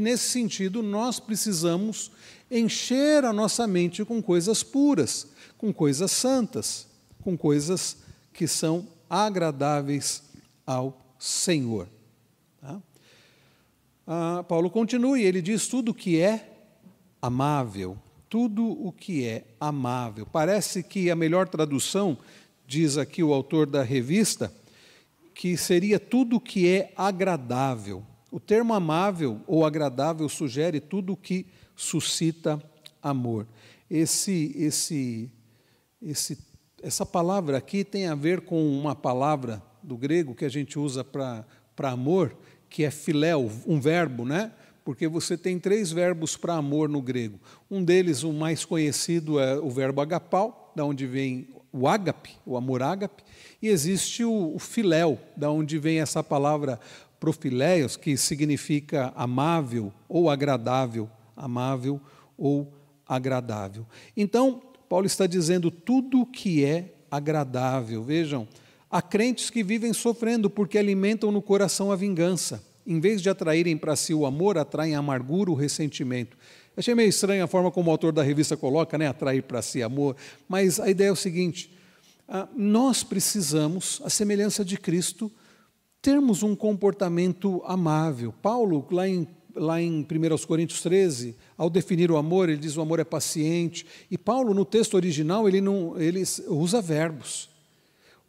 nesse sentido, nós precisamos encher a nossa mente com coisas puras, com coisas santas, com coisas que são agradáveis ao Senhor. Tá? Paulo continua e ele diz tudo o que é amável. Tudo o que é amável. Parece que a melhor tradução, diz aqui o autor da revista, que seria tudo o que é agradável. O termo amável ou agradável sugere tudo o que suscita amor. Essa palavra aqui tem a ver com uma palavra do grego que a gente usa para amor, que é filéu, um verbo, né? Porque você tem 3 verbos para amor no grego. Um deles, o mais conhecido, é o verbo agapau, da onde vem o ágape, o amor ágape, e existe o filéu, da onde vem essa palavra profileios, que significa amável ou agradável, Então, Paulo está dizendo tudo o que é agradável. Vejam, há crentes que vivem sofrendo porque alimentam no coração a vingança. Em vez de atraírem para si o amor, atraem a amargura, o ressentimento. Achei meio estranha a forma como o autor da revista coloca, né? Atrair para si amor. Mas a ideia é o seguinte, nós precisamos, à semelhança de Cristo, termos um comportamento amável. Paulo, lá em 1 Coríntios 13, ao definir o amor, ele diz o amor é paciente. E Paulo, no texto original, ele usa verbos.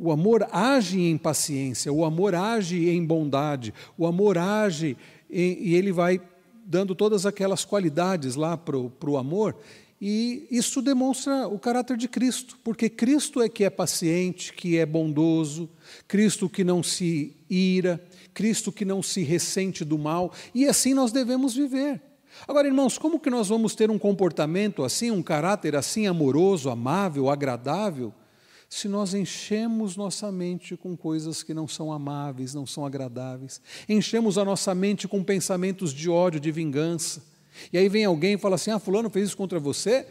O amor age em paciência, o amor age em bondade, o amor age e ele vai dando todas aquelas qualidades lá para o amor, e isso demonstra o caráter de Cristo, porque Cristo é que é paciente, que é bondoso, Cristo que não se ira, Cristo que não se ressente do mal, e assim nós devemos viver. Agora, irmãos, como que nós vamos ter um comportamento assim, um caráter assim amoroso, amável, agradável, se nós enchemos nossa mente com coisas que não são amáveis, não são agradáveis, enchemos a nossa mente com pensamentos de ódio, de vingança, e aí vem alguém e fala assim, fulano fez isso contra você?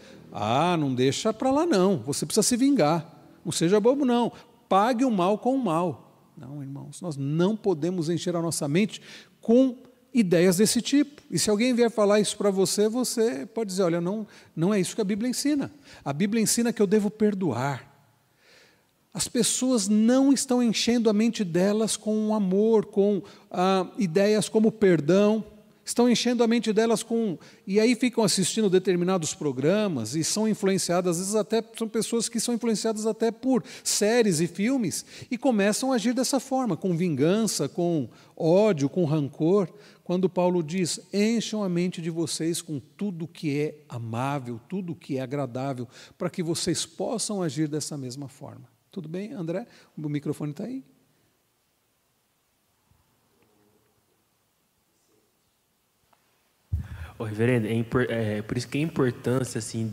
Não deixa para lá não, você precisa se vingar, não seja bobo não, pague o mal com o mal. Não, irmãos, nós não podemos encher a nossa mente com ideias desse tipo. E se alguém vier falar isso para você, você pode dizer, olha, não é isso que a Bíblia ensina. A Bíblia ensina que eu devo perdoar. As pessoas não estão enchendo a mente delas com amor, com ideias como perdão, estão enchendo a mente delas com... E aí ficam assistindo determinados programas e são influenciadas, às vezes até são pessoas que são influenciadas até por séries e filmes e começam a agir dessa forma, com vingança, com ódio, com rancor. Quando Paulo diz, encham a mente de vocês com tudo que é amável, tudo que é agradável, para que vocês possam agir dessa mesma forma. Tudo bem, André? O microfone está aí. Reverendo, por isso que a importância assim,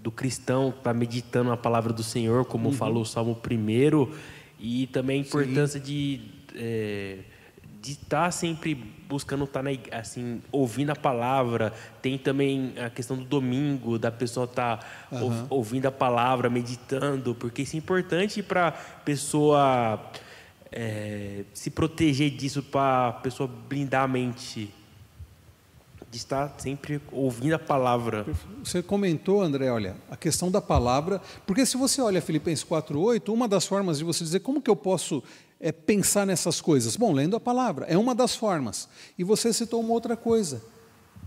do cristão estar meditando a palavra do Senhor, como falou o Salmo 1, e também a importância de estar sempre buscando estar assim, ouvindo a palavra. Tem também a questão do domingo, da pessoa estar ouvindo a palavra, meditando, porque isso é importante para a pessoa se proteger disso, para a pessoa blindar a mente, de estar sempre ouvindo a palavra. Você comentou, André, olha, a questão da palavra, porque se você olha Filipenses 4:8, uma das formas de você dizer como que eu posso pensar nessas coisas? Bom, lendo a palavra, é uma das formas. E você citou uma outra coisa,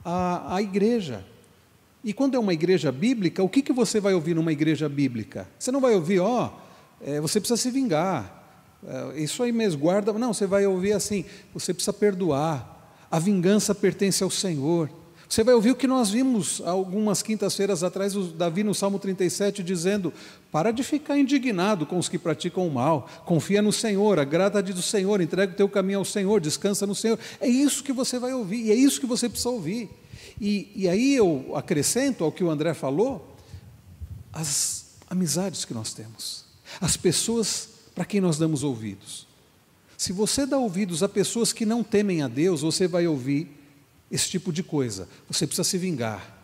a igreja. E quando é uma igreja bíblica, o que você vai ouvir numa igreja bíblica? Você não vai ouvir, você precisa se vingar, isso aí mesmo, guarda. Não, você vai ouvir assim, você precisa perdoar, a vingança pertence ao Senhor. Você vai ouvir o que nós vimos algumas quintas-feiras atrás, o Davi no Salmo 37, dizendo: para de ficar indignado com os que praticam o mal, confia no Senhor, agrada-te do Senhor, entrega o teu caminho ao Senhor, descansa no Senhor. É isso que você vai ouvir, e é isso que você precisa ouvir. E aí eu acrescento ao que o André falou, as amizades que nós temos, as pessoas para quem nós damos ouvidos. Se você dá ouvidos a pessoas que não temem a Deus, você vai ouvir esse tipo de coisa: você precisa se vingar,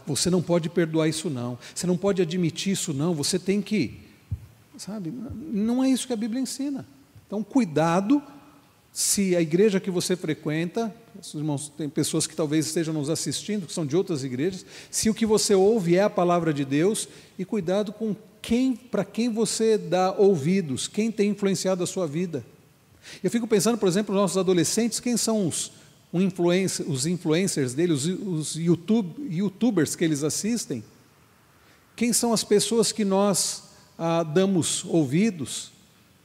você não pode perdoar isso não, você não pode admitir isso não, você tem que, sabe, não é isso que a Bíblia ensina. Então cuidado, se a igreja que você frequenta, irmãos, tem pessoas que talvez estejam nos assistindo, que são de outras igrejas, se o que você ouve é a palavra de Deus, e cuidado com para quem você dá ouvidos, quem tem influenciado a sua vida. Eu fico pensando, por exemplo, nos nossos adolescentes, quem são os influencers deles, os youtubers que eles assistem, quem são as pessoas que nós damos ouvidos?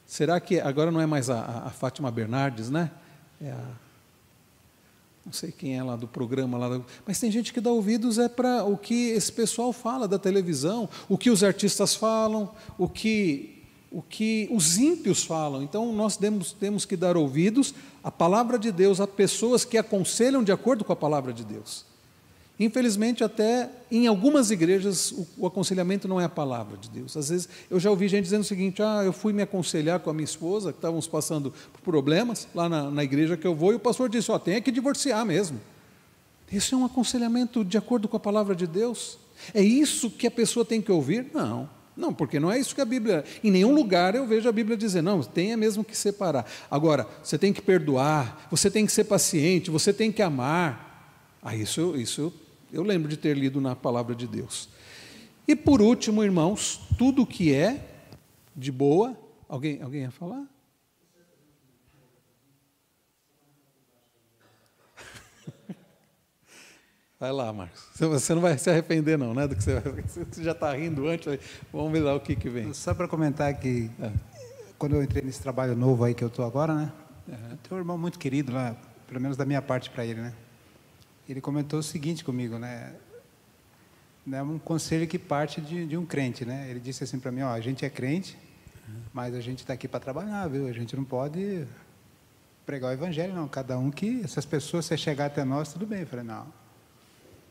Será que agora não é mais a Fátima Bernardes, né? Não sei quem é lá do programa, mas tem gente que dá ouvidos para o que esse pessoal fala da televisão, o que os artistas falam, o que os ímpios falam. Então nós temos que dar ouvidos à palavra de Deus, a pessoas que aconselham de acordo com a palavra de Deus. Infelizmente, até em algumas igrejas, o aconselhamento não é a palavra de Deus. Às vezes, eu já ouvi gente dizendo o seguinte: eu fui me aconselhar com a minha esposa, que estávamos passando por problemas, lá na igreja que eu vou, e o pastor disse: tem que divorciar mesmo. Isso é um aconselhamento de acordo com a palavra de Deus? É isso que a pessoa tem que ouvir? Não, porque não é isso que a Bíblia, em nenhum lugar eu vejo a Bíblia dizer, não, tem mesmo que separar. Agora, você tem que perdoar, você tem que ser paciente, você tem que amar. Isso eu lembro de ter lido na palavra de Deus. E por último, irmãos, tudo que é de boa. Alguém ia falar? Vai lá, Marcos. Você não vai se arrepender não, né? Do que você já está rindo antes. Vamos ver lá o que vem. Só para comentar que quando eu entrei nesse trabalho novo aí que eu estou agora, né? Tem um irmão muito querido lá, pelo menos da minha parte para ele, né? Ele comentou o seguinte comigo, né? É um conselho que parte de um crente, né? Ele disse assim para mim: a gente é crente, mas a gente está aqui para trabalhar, viu? A gente não pode pregar o evangelho, não. Cada um que, essas pessoas, se chegar até nós, tudo bem. Eu falei: não,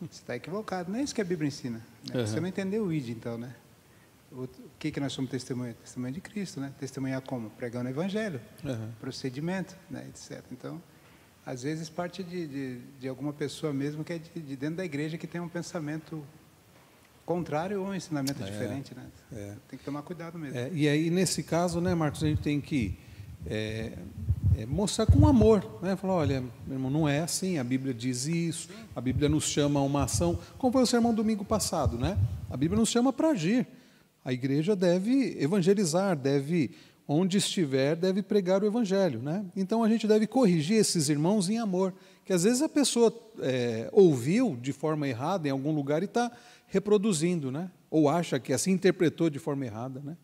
você está equivocado. Não é isso que a Bíblia ensina. Né? Você não entendeu o ID, então, né? O que nós somos testemunha? Testemunha de Cristo, né? Testemunhar como? Pregando o evangelho, procedimento, né? Etc. Então, às vezes parte de alguma pessoa mesmo que é de dentro da igreja, que tem um pensamento contrário ou um ensinamento diferente, né? Tem que tomar cuidado mesmo. E aí, nesse caso, né, Marcos, a gente tem que mostrar com amor, né? Falar: olha, meu irmão, não é assim, a Bíblia diz isso, a Bíblia nos chama a uma ação, como foi o sermão domingo passado, né? A Bíblia nos chama para agir. A igreja deve evangelizar, onde estiver, deve pregar o evangelho, né? Então a gente deve corrigir esses irmãos em amor, que às vezes a pessoa ouviu de forma errada em algum lugar e está reproduzindo, né? Ou acha que assim interpretou de forma errada, né?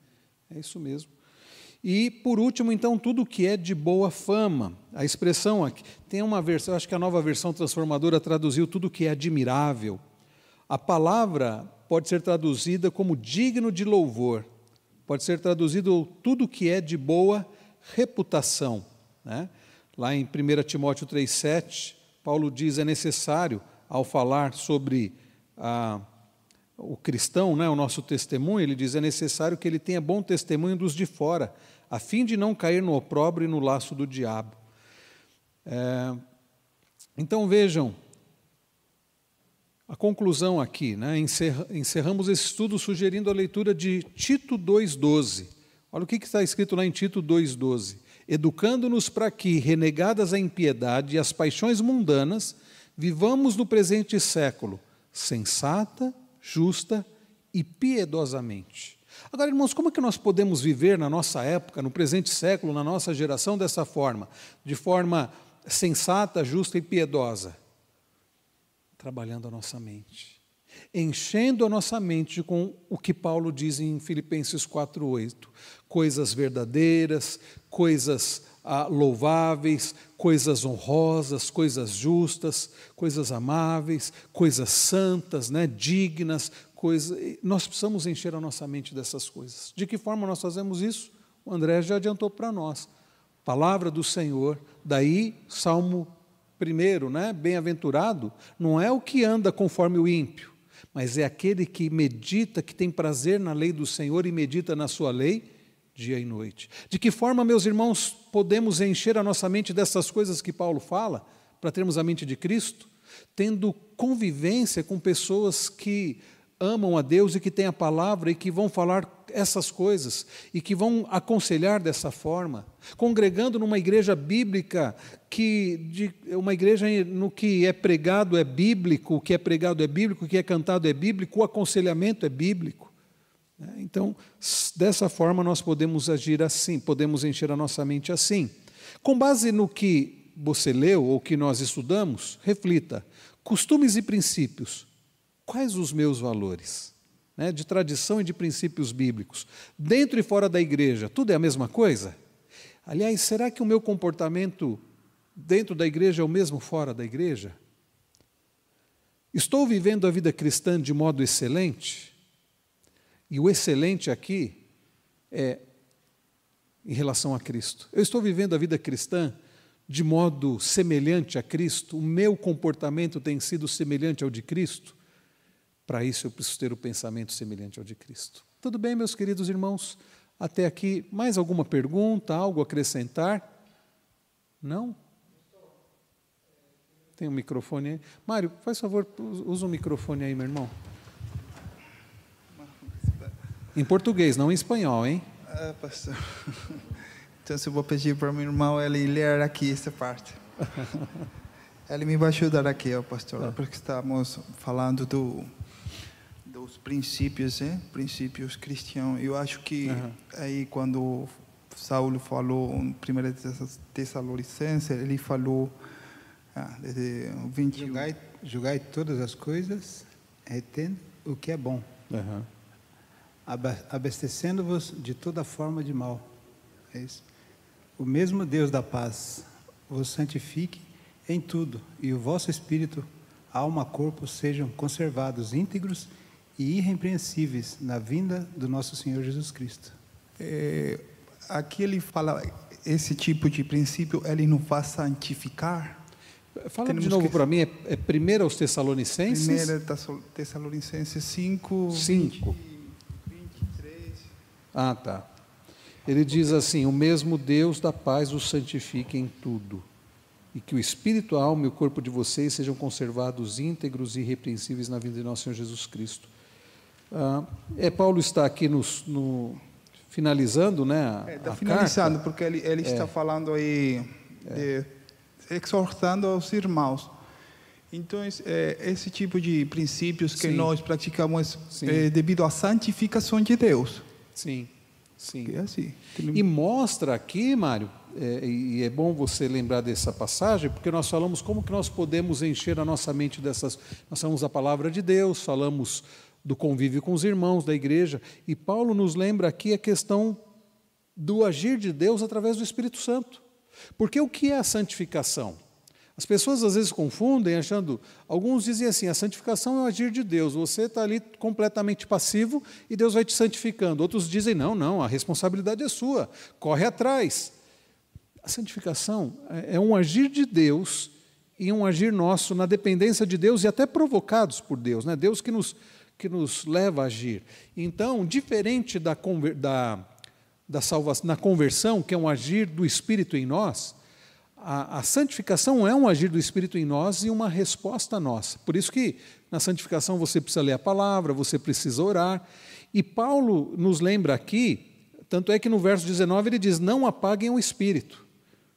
É isso mesmo. E por último, então, tudo que é de boa fama. A expressão aqui, tem uma versão, acho que a Nova Versão Transformadora traduziu tudo que é admirável. A palavra pode ser traduzida como digno de louvor. Pode ser traduzido tudo que é de boa reputação, né? Lá em 1 Timóteo 3,7, Paulo diz: é necessário, ao falar sobre o cristão, né, o nosso testemunho, ele diz: é necessário que ele tenha bom testemunho dos de fora, a fim de não cair no opróbrio e no laço do diabo. Então vejam, a conclusão aqui, né? Encerramos esse estudo sugerindo a leitura de Tito 2,12. Olha o que está escrito lá em Tito 2,12. Educando-nos para que, renegadas a impiedade e as paixões mundanas, vivamos no presente século, sensata, justa e piedosamente. Agora, irmãos, como é que nós podemos viver na nossa época, no presente século, na nossa geração, dessa forma? De forma sensata, justa e piedosa? Trabalhando a nossa mente. Enchendo a nossa mente com o que Paulo diz em Filipenses 4:8. Coisas verdadeiras, coisas louváveis, coisas honrosas, coisas justas, coisas amáveis, coisas santas, né, dignas, nós precisamos encher a nossa mente dessas coisas. De que forma nós fazemos isso? O André já adiantou para nós. Palavra do Senhor, daí Salmo 1, né? Bem-aventurado, não é o que anda conforme o ímpio, mas é aquele que medita, que tem prazer na lei do Senhor e medita na sua lei dia e noite. De que forma, meus irmãos, podemos encher a nossa mente dessas coisas que Paulo fala, para termos a mente de Cristo? Tendo convivência com pessoas que amam a Deus e que têm a palavra e que vão falar essas coisas e que vão aconselhar dessa forma, congregando numa igreja bíblica, uma igreja no que é pregado é bíblico, o que é pregado é bíblico, o que é cantado é bíblico, o aconselhamento é bíblico. Então, dessa forma nós podemos agir assim, podemos encher a nossa mente assim. Com base no que você leu ou que nós estudamos, reflita: costumes e princípios, quais os meus valores? De tradição e de princípios bíblicos, dentro e fora da igreja, tudo é a mesma coisa? Aliás, será que o meu comportamento dentro da igreja é o mesmo fora da igreja? Estou vivendo a vida cristã de modo excelente? E o excelente aqui é em relação a Cristo. Eu estou vivendo a vida cristã de modo semelhante a Cristo? O meu comportamento tem sido semelhante ao de Cristo? Para isso eu preciso ter o pensamento semelhante ao de Cristo. Tudo bem, meus queridos irmãos? Até aqui, mais alguma pergunta, algo a acrescentar? Não? Tem um microfone aí? Mário, faz favor, usa um microfone aí, meu irmão. Em português, não em espanhol, hein? Pastor. Então, eu vou pedir para o meu irmão ele ler aqui essa parte. Ele me vai ajudar aqui, pastor, porque estamos falando dos princípios, princípios cristãos. Eu acho que aí quando Saulo falou em 1 Tessalonicenses, ele falou desde 21. Julgai todas as coisas, retendo o que é bom. Abastecendo-vos de toda forma de mal. É isso. O mesmo Deus da paz vos santifique em tudo, e o vosso espírito, alma, corpo sejam conservados íntegros e irrepreensíveis na vinda do nosso Senhor Jesus Cristo. Aqui ele fala, esse tipo de princípio, ele não vai santificar. Fala de novo para mim, é 1 aos Tessalonicenses? 1 Tessalonicenses 5. 23. Ah, tá. Ele diz assim: o mesmo Deus da paz os santifique em tudo, e que o espírito, a alma e o corpo de vocês sejam conservados íntegros e irrepreensíveis na vida de nosso Senhor Jesus Cristo. Paulo está aqui finalizando, né? Está finalizando, porque ele está falando aí, exortando aos irmãos. Então, esse tipo de princípios que nós praticamos devido à santificação de Deus. Sim. É assim. E mostra aqui, Mário, e é bom você lembrar dessa passagem, porque nós falamos como que nós podemos encher a nossa mente dessas... Nós falamos da palavra de Deus, falamos do convívio com os irmãos da igreja, e Paulo nos lembra aqui a questão do agir de Deus através do Espírito Santo. Porque o que é a santificação? As pessoas às vezes confundem, achando... Alguns dizem assim, a santificação é o agir de Deus, você está ali completamente passivo e Deus vai te santificando. Outros dizem, não, a responsabilidade é sua, corre atrás. A santificação é um agir de Deus e um agir nosso na dependência de Deus e até provocados por Deus, né? Deus que nos leva a agir. Então, diferente da salvação, na conversão, que é um agir do Espírito em nós, a santificação é um agir do Espírito em nós e uma resposta nossa. Por isso que na santificação você precisa ler a palavra, você precisa orar. E Paulo nos lembra aqui, tanto é que no verso 19 ele diz, não apaguem o Espírito.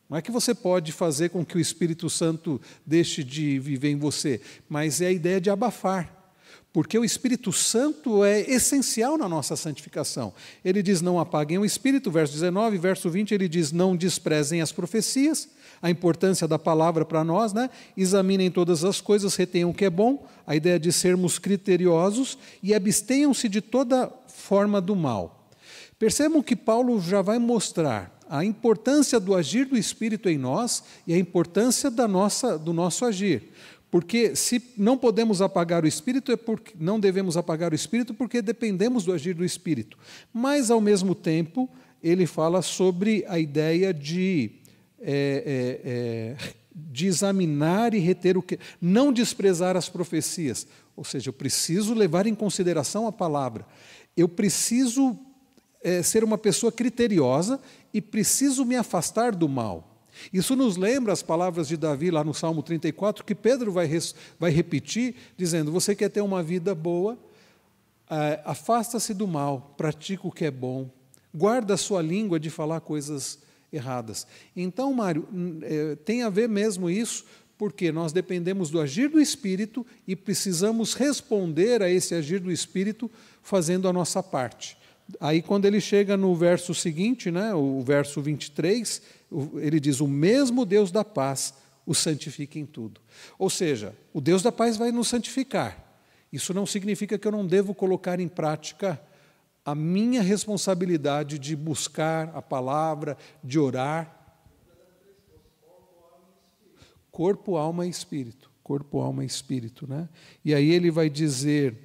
Não é que você pode fazer com que o Espírito Santo deixe de viver em você, mas é a ideia de abafar. porque o Espírito Santo é essencial na nossa santificação. Ele diz, não apaguem o Espírito, verso 19, verso 20, ele diz, não desprezem as profecias, a importância da palavra para nós, né? Examinem todas as coisas, retenham o que é bom, a ideia de sermos criteriosos, e abstenham-se de toda forma do mal. Percebam que Paulo já vai mostrar a importância do agir do Espírito em nós e a importância do nosso agir. Porque se não podemos apagar o Espírito, não devemos apagar o Espírito porque dependemos do agir do Espírito. Mas, ao mesmo tempo, ele fala sobre a ideia de examinar e reter o que, não desprezar as profecias. Ou seja, eu preciso levar em consideração a palavra. Eu preciso ser uma pessoa criteriosa e preciso me afastar do mal. Isso nos lembra as palavras de Davi lá no Salmo 34, que Pedro vai repetir, dizendo, você quer ter uma vida boa, afasta-se do mal, pratica o que é bom, guarda a sua língua de falar coisas erradas. Então, Mário, tem a ver mesmo isso, porque nós dependemos do agir do Espírito e precisamos responder a esse agir do Espírito fazendo a nossa parte. Aí, quando ele chega no verso seguinte, né, o verso 23, ele diz, o mesmo Deus da paz o santifica em tudo. Ou seja, o Deus da paz vai nos santificar. Isso não significa que eu não devo colocar em prática a minha responsabilidade de buscar a palavra, de orar. Corpo, alma e espírito. Corpo, alma e espírito, né? E aí ele vai dizer,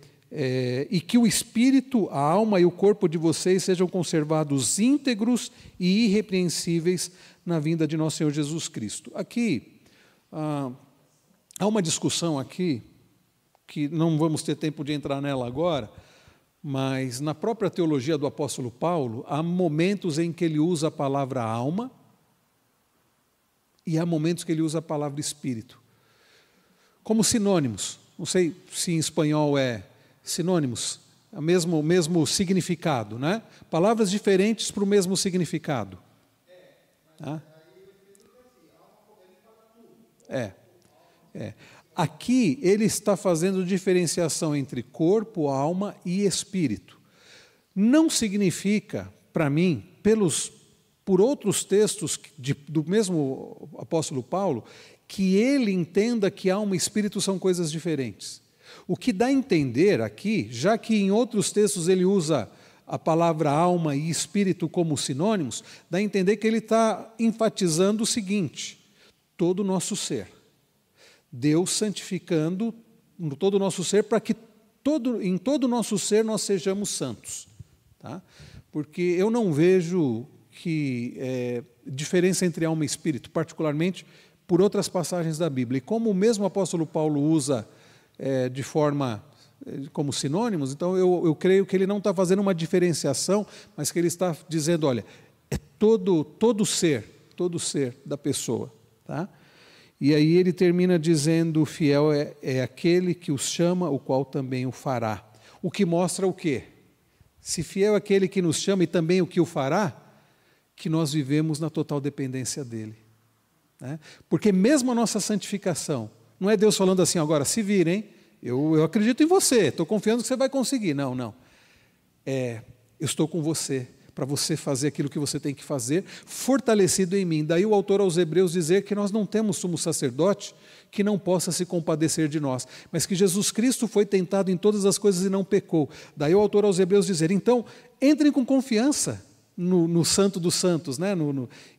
e que o espírito, a alma e o corpo de vocês sejam conservados íntegros e irrepreensíveis na vinda de nosso Senhor Jesus Cristo. Aqui, há uma discussão aqui, que não vamos ter tempo de entrar nela agora, mas na própria teologia do apóstolo Paulo, há momentos em que ele usa a palavra alma e há momentos que ele usa a palavra espírito, como sinônimos. Não sei se em espanhol é sinônimos, o mesmo significado, né? Palavras diferentes para o mesmo significado. Tá? Aqui ele está fazendo diferenciação entre corpo, alma e espírito. Não significa, para mim, por outros textos do mesmo apóstolo Paulo, que ele entenda que alma e espírito são coisas diferentes. O que dá a entender aqui, já que em outros textos ele usa a palavra alma e espírito como sinônimos, dá a entender que ele está enfatizando o seguinte, todo o nosso ser. Deus santificando todo o nosso ser para que em todo o nosso ser nós sejamos santos. Tá? Porque eu não vejo diferença entre alma e espírito, particularmente por outras passagens da Bíblia. E como o mesmo apóstolo Paulo usa de forma como sinônimos, então eu creio que ele não está fazendo uma diferenciação, mas que ele está dizendo, olha, é todo ser da pessoa. Tá? E aí ele termina dizendo, o fiel é aquele que os chama, o qual também o fará. O que mostra o quê? Se fiel é aquele que nos chama e também o que o fará, que nós vivemos na total dependência dele. Né? Porque mesmo a nossa santificação, não é Deus falando assim, agora se virem, eu acredito em você, estou confiando que você vai conseguir. Não. Eu estou com você, para você fazer aquilo que você tem que fazer, fortalecido em mim. Daí o autor aos Hebreus dizer que nós não temos sumo sacerdote que não possa se compadecer de nós, mas que Jesus Cristo foi tentado em todas as coisas e não pecou. Daí o autor aos Hebreus dizer, então, entrem com confiança no Santo dos Santos, né?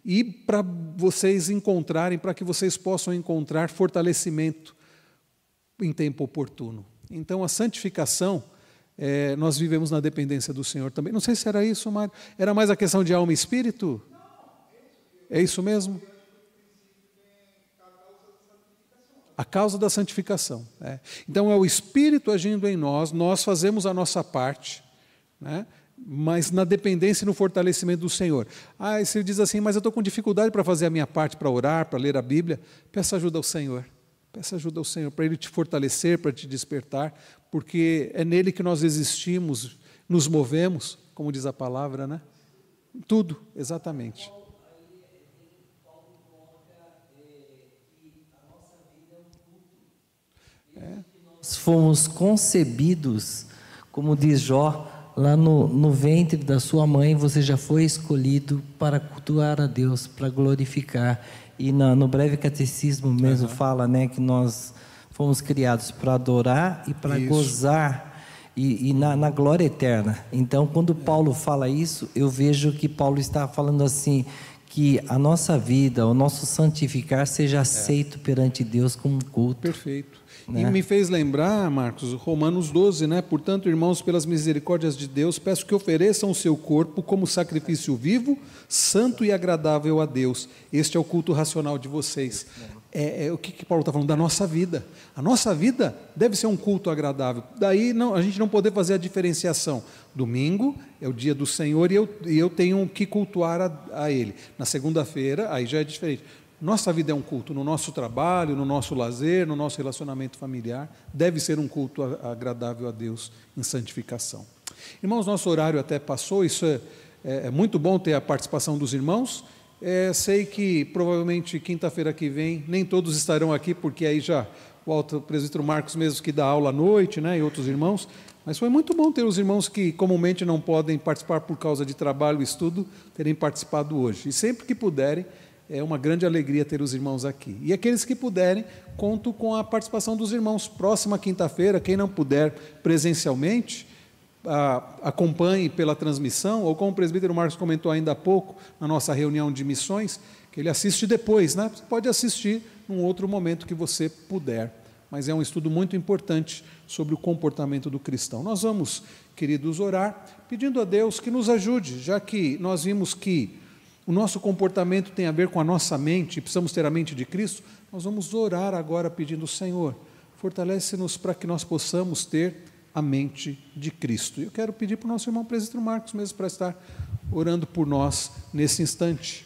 E para vocês encontrarem, para que vocês possam encontrar fortalecimento em tempo oportuno. Então, a santificação, nós vivemos na dependência do Senhor também. Não sei se era isso, Mário. Era mais a questão de alma e espírito? É isso mesmo? A causa da santificação. Então, é o Espírito agindo em nós, nós fazemos a nossa parte, né? Mas na dependência e no fortalecimento do Senhor. E se ele diz assim, mas eu estou com dificuldade para fazer a minha parte, para orar, para ler a Bíblia, peça ajuda ao Senhor. Peça ajuda ao Senhor, para Ele te fortalecer, para te despertar, porque é nele que nós existimos, nos movemos, como diz a palavra, né? Tudo, exatamente. fomos concebidos, como diz Jó, lá no ventre da sua mãe, você já foi escolhido para cultuar a Deus, para glorificar. E no breve catecismo mesmo fala, né, que nós fomos criados para adorar e para gozar e na glória eterna. Então, quando Paulo fala isso, eu vejo que Paulo está falando assim, que a nossa vida, o nosso santificar seja aceito perante Deus como culto. Perfeito. Né? E me fez lembrar, Marcos, Romanos 12, né? Portanto, irmãos, pelas misericórdias de Deus, peço que ofereçam o seu corpo como sacrifício vivo, santo e agradável a Deus. Este é o culto racional de vocês. O que Paulo está falando? Da nossa vida. A nossa vida deve ser um culto agradável. Daí a gente não poder fazer a diferenciação. Domingo é o dia do Senhor e eu tenho que cultuar a Ele. Na segunda-feira, aí já é diferente. Nossa vida é um culto, no nosso trabalho, no nosso lazer, no nosso relacionamento familiar, deve ser um culto agradável a Deus em santificação. Irmãos, nosso horário até passou, isso é muito bom ter a participação dos irmãos. Sei que provavelmente quinta-feira que vem nem todos estarão aqui, porque aí já o presbítero Marcos mesmo que dá aula à noite, né, e outros irmãos, mas foi muito bom ter os irmãos que comumente não podem participar por causa de trabalho e estudo, terem participado hoje. E sempre que puderem, é uma grande alegria ter os irmãos aqui. E aqueles que puderem, conto com a participação dos irmãos. Próxima quinta-feira, quem não puder presencialmente, acompanhe pela transmissão, ou como o presbítero Marcos comentou ainda há pouco, na nossa reunião de missões, que ele assiste depois, né? Você pode assistir num outro momento que você puder. Mas é um estudo muito importante sobre o comportamento do cristão. Nós vamos, queridos, orar, pedindo a Deus que nos ajude, já que nós vimos que o nosso comportamento tem a ver com a nossa mente, precisamos ter a mente de Cristo. Nós vamos orar agora pedindo, Senhor, fortalece-nos para que nós possamos ter a mente de Cristo. Eu quero pedir para o nosso irmão presbítero Marcos mesmo para estar orando por nós nesse instante.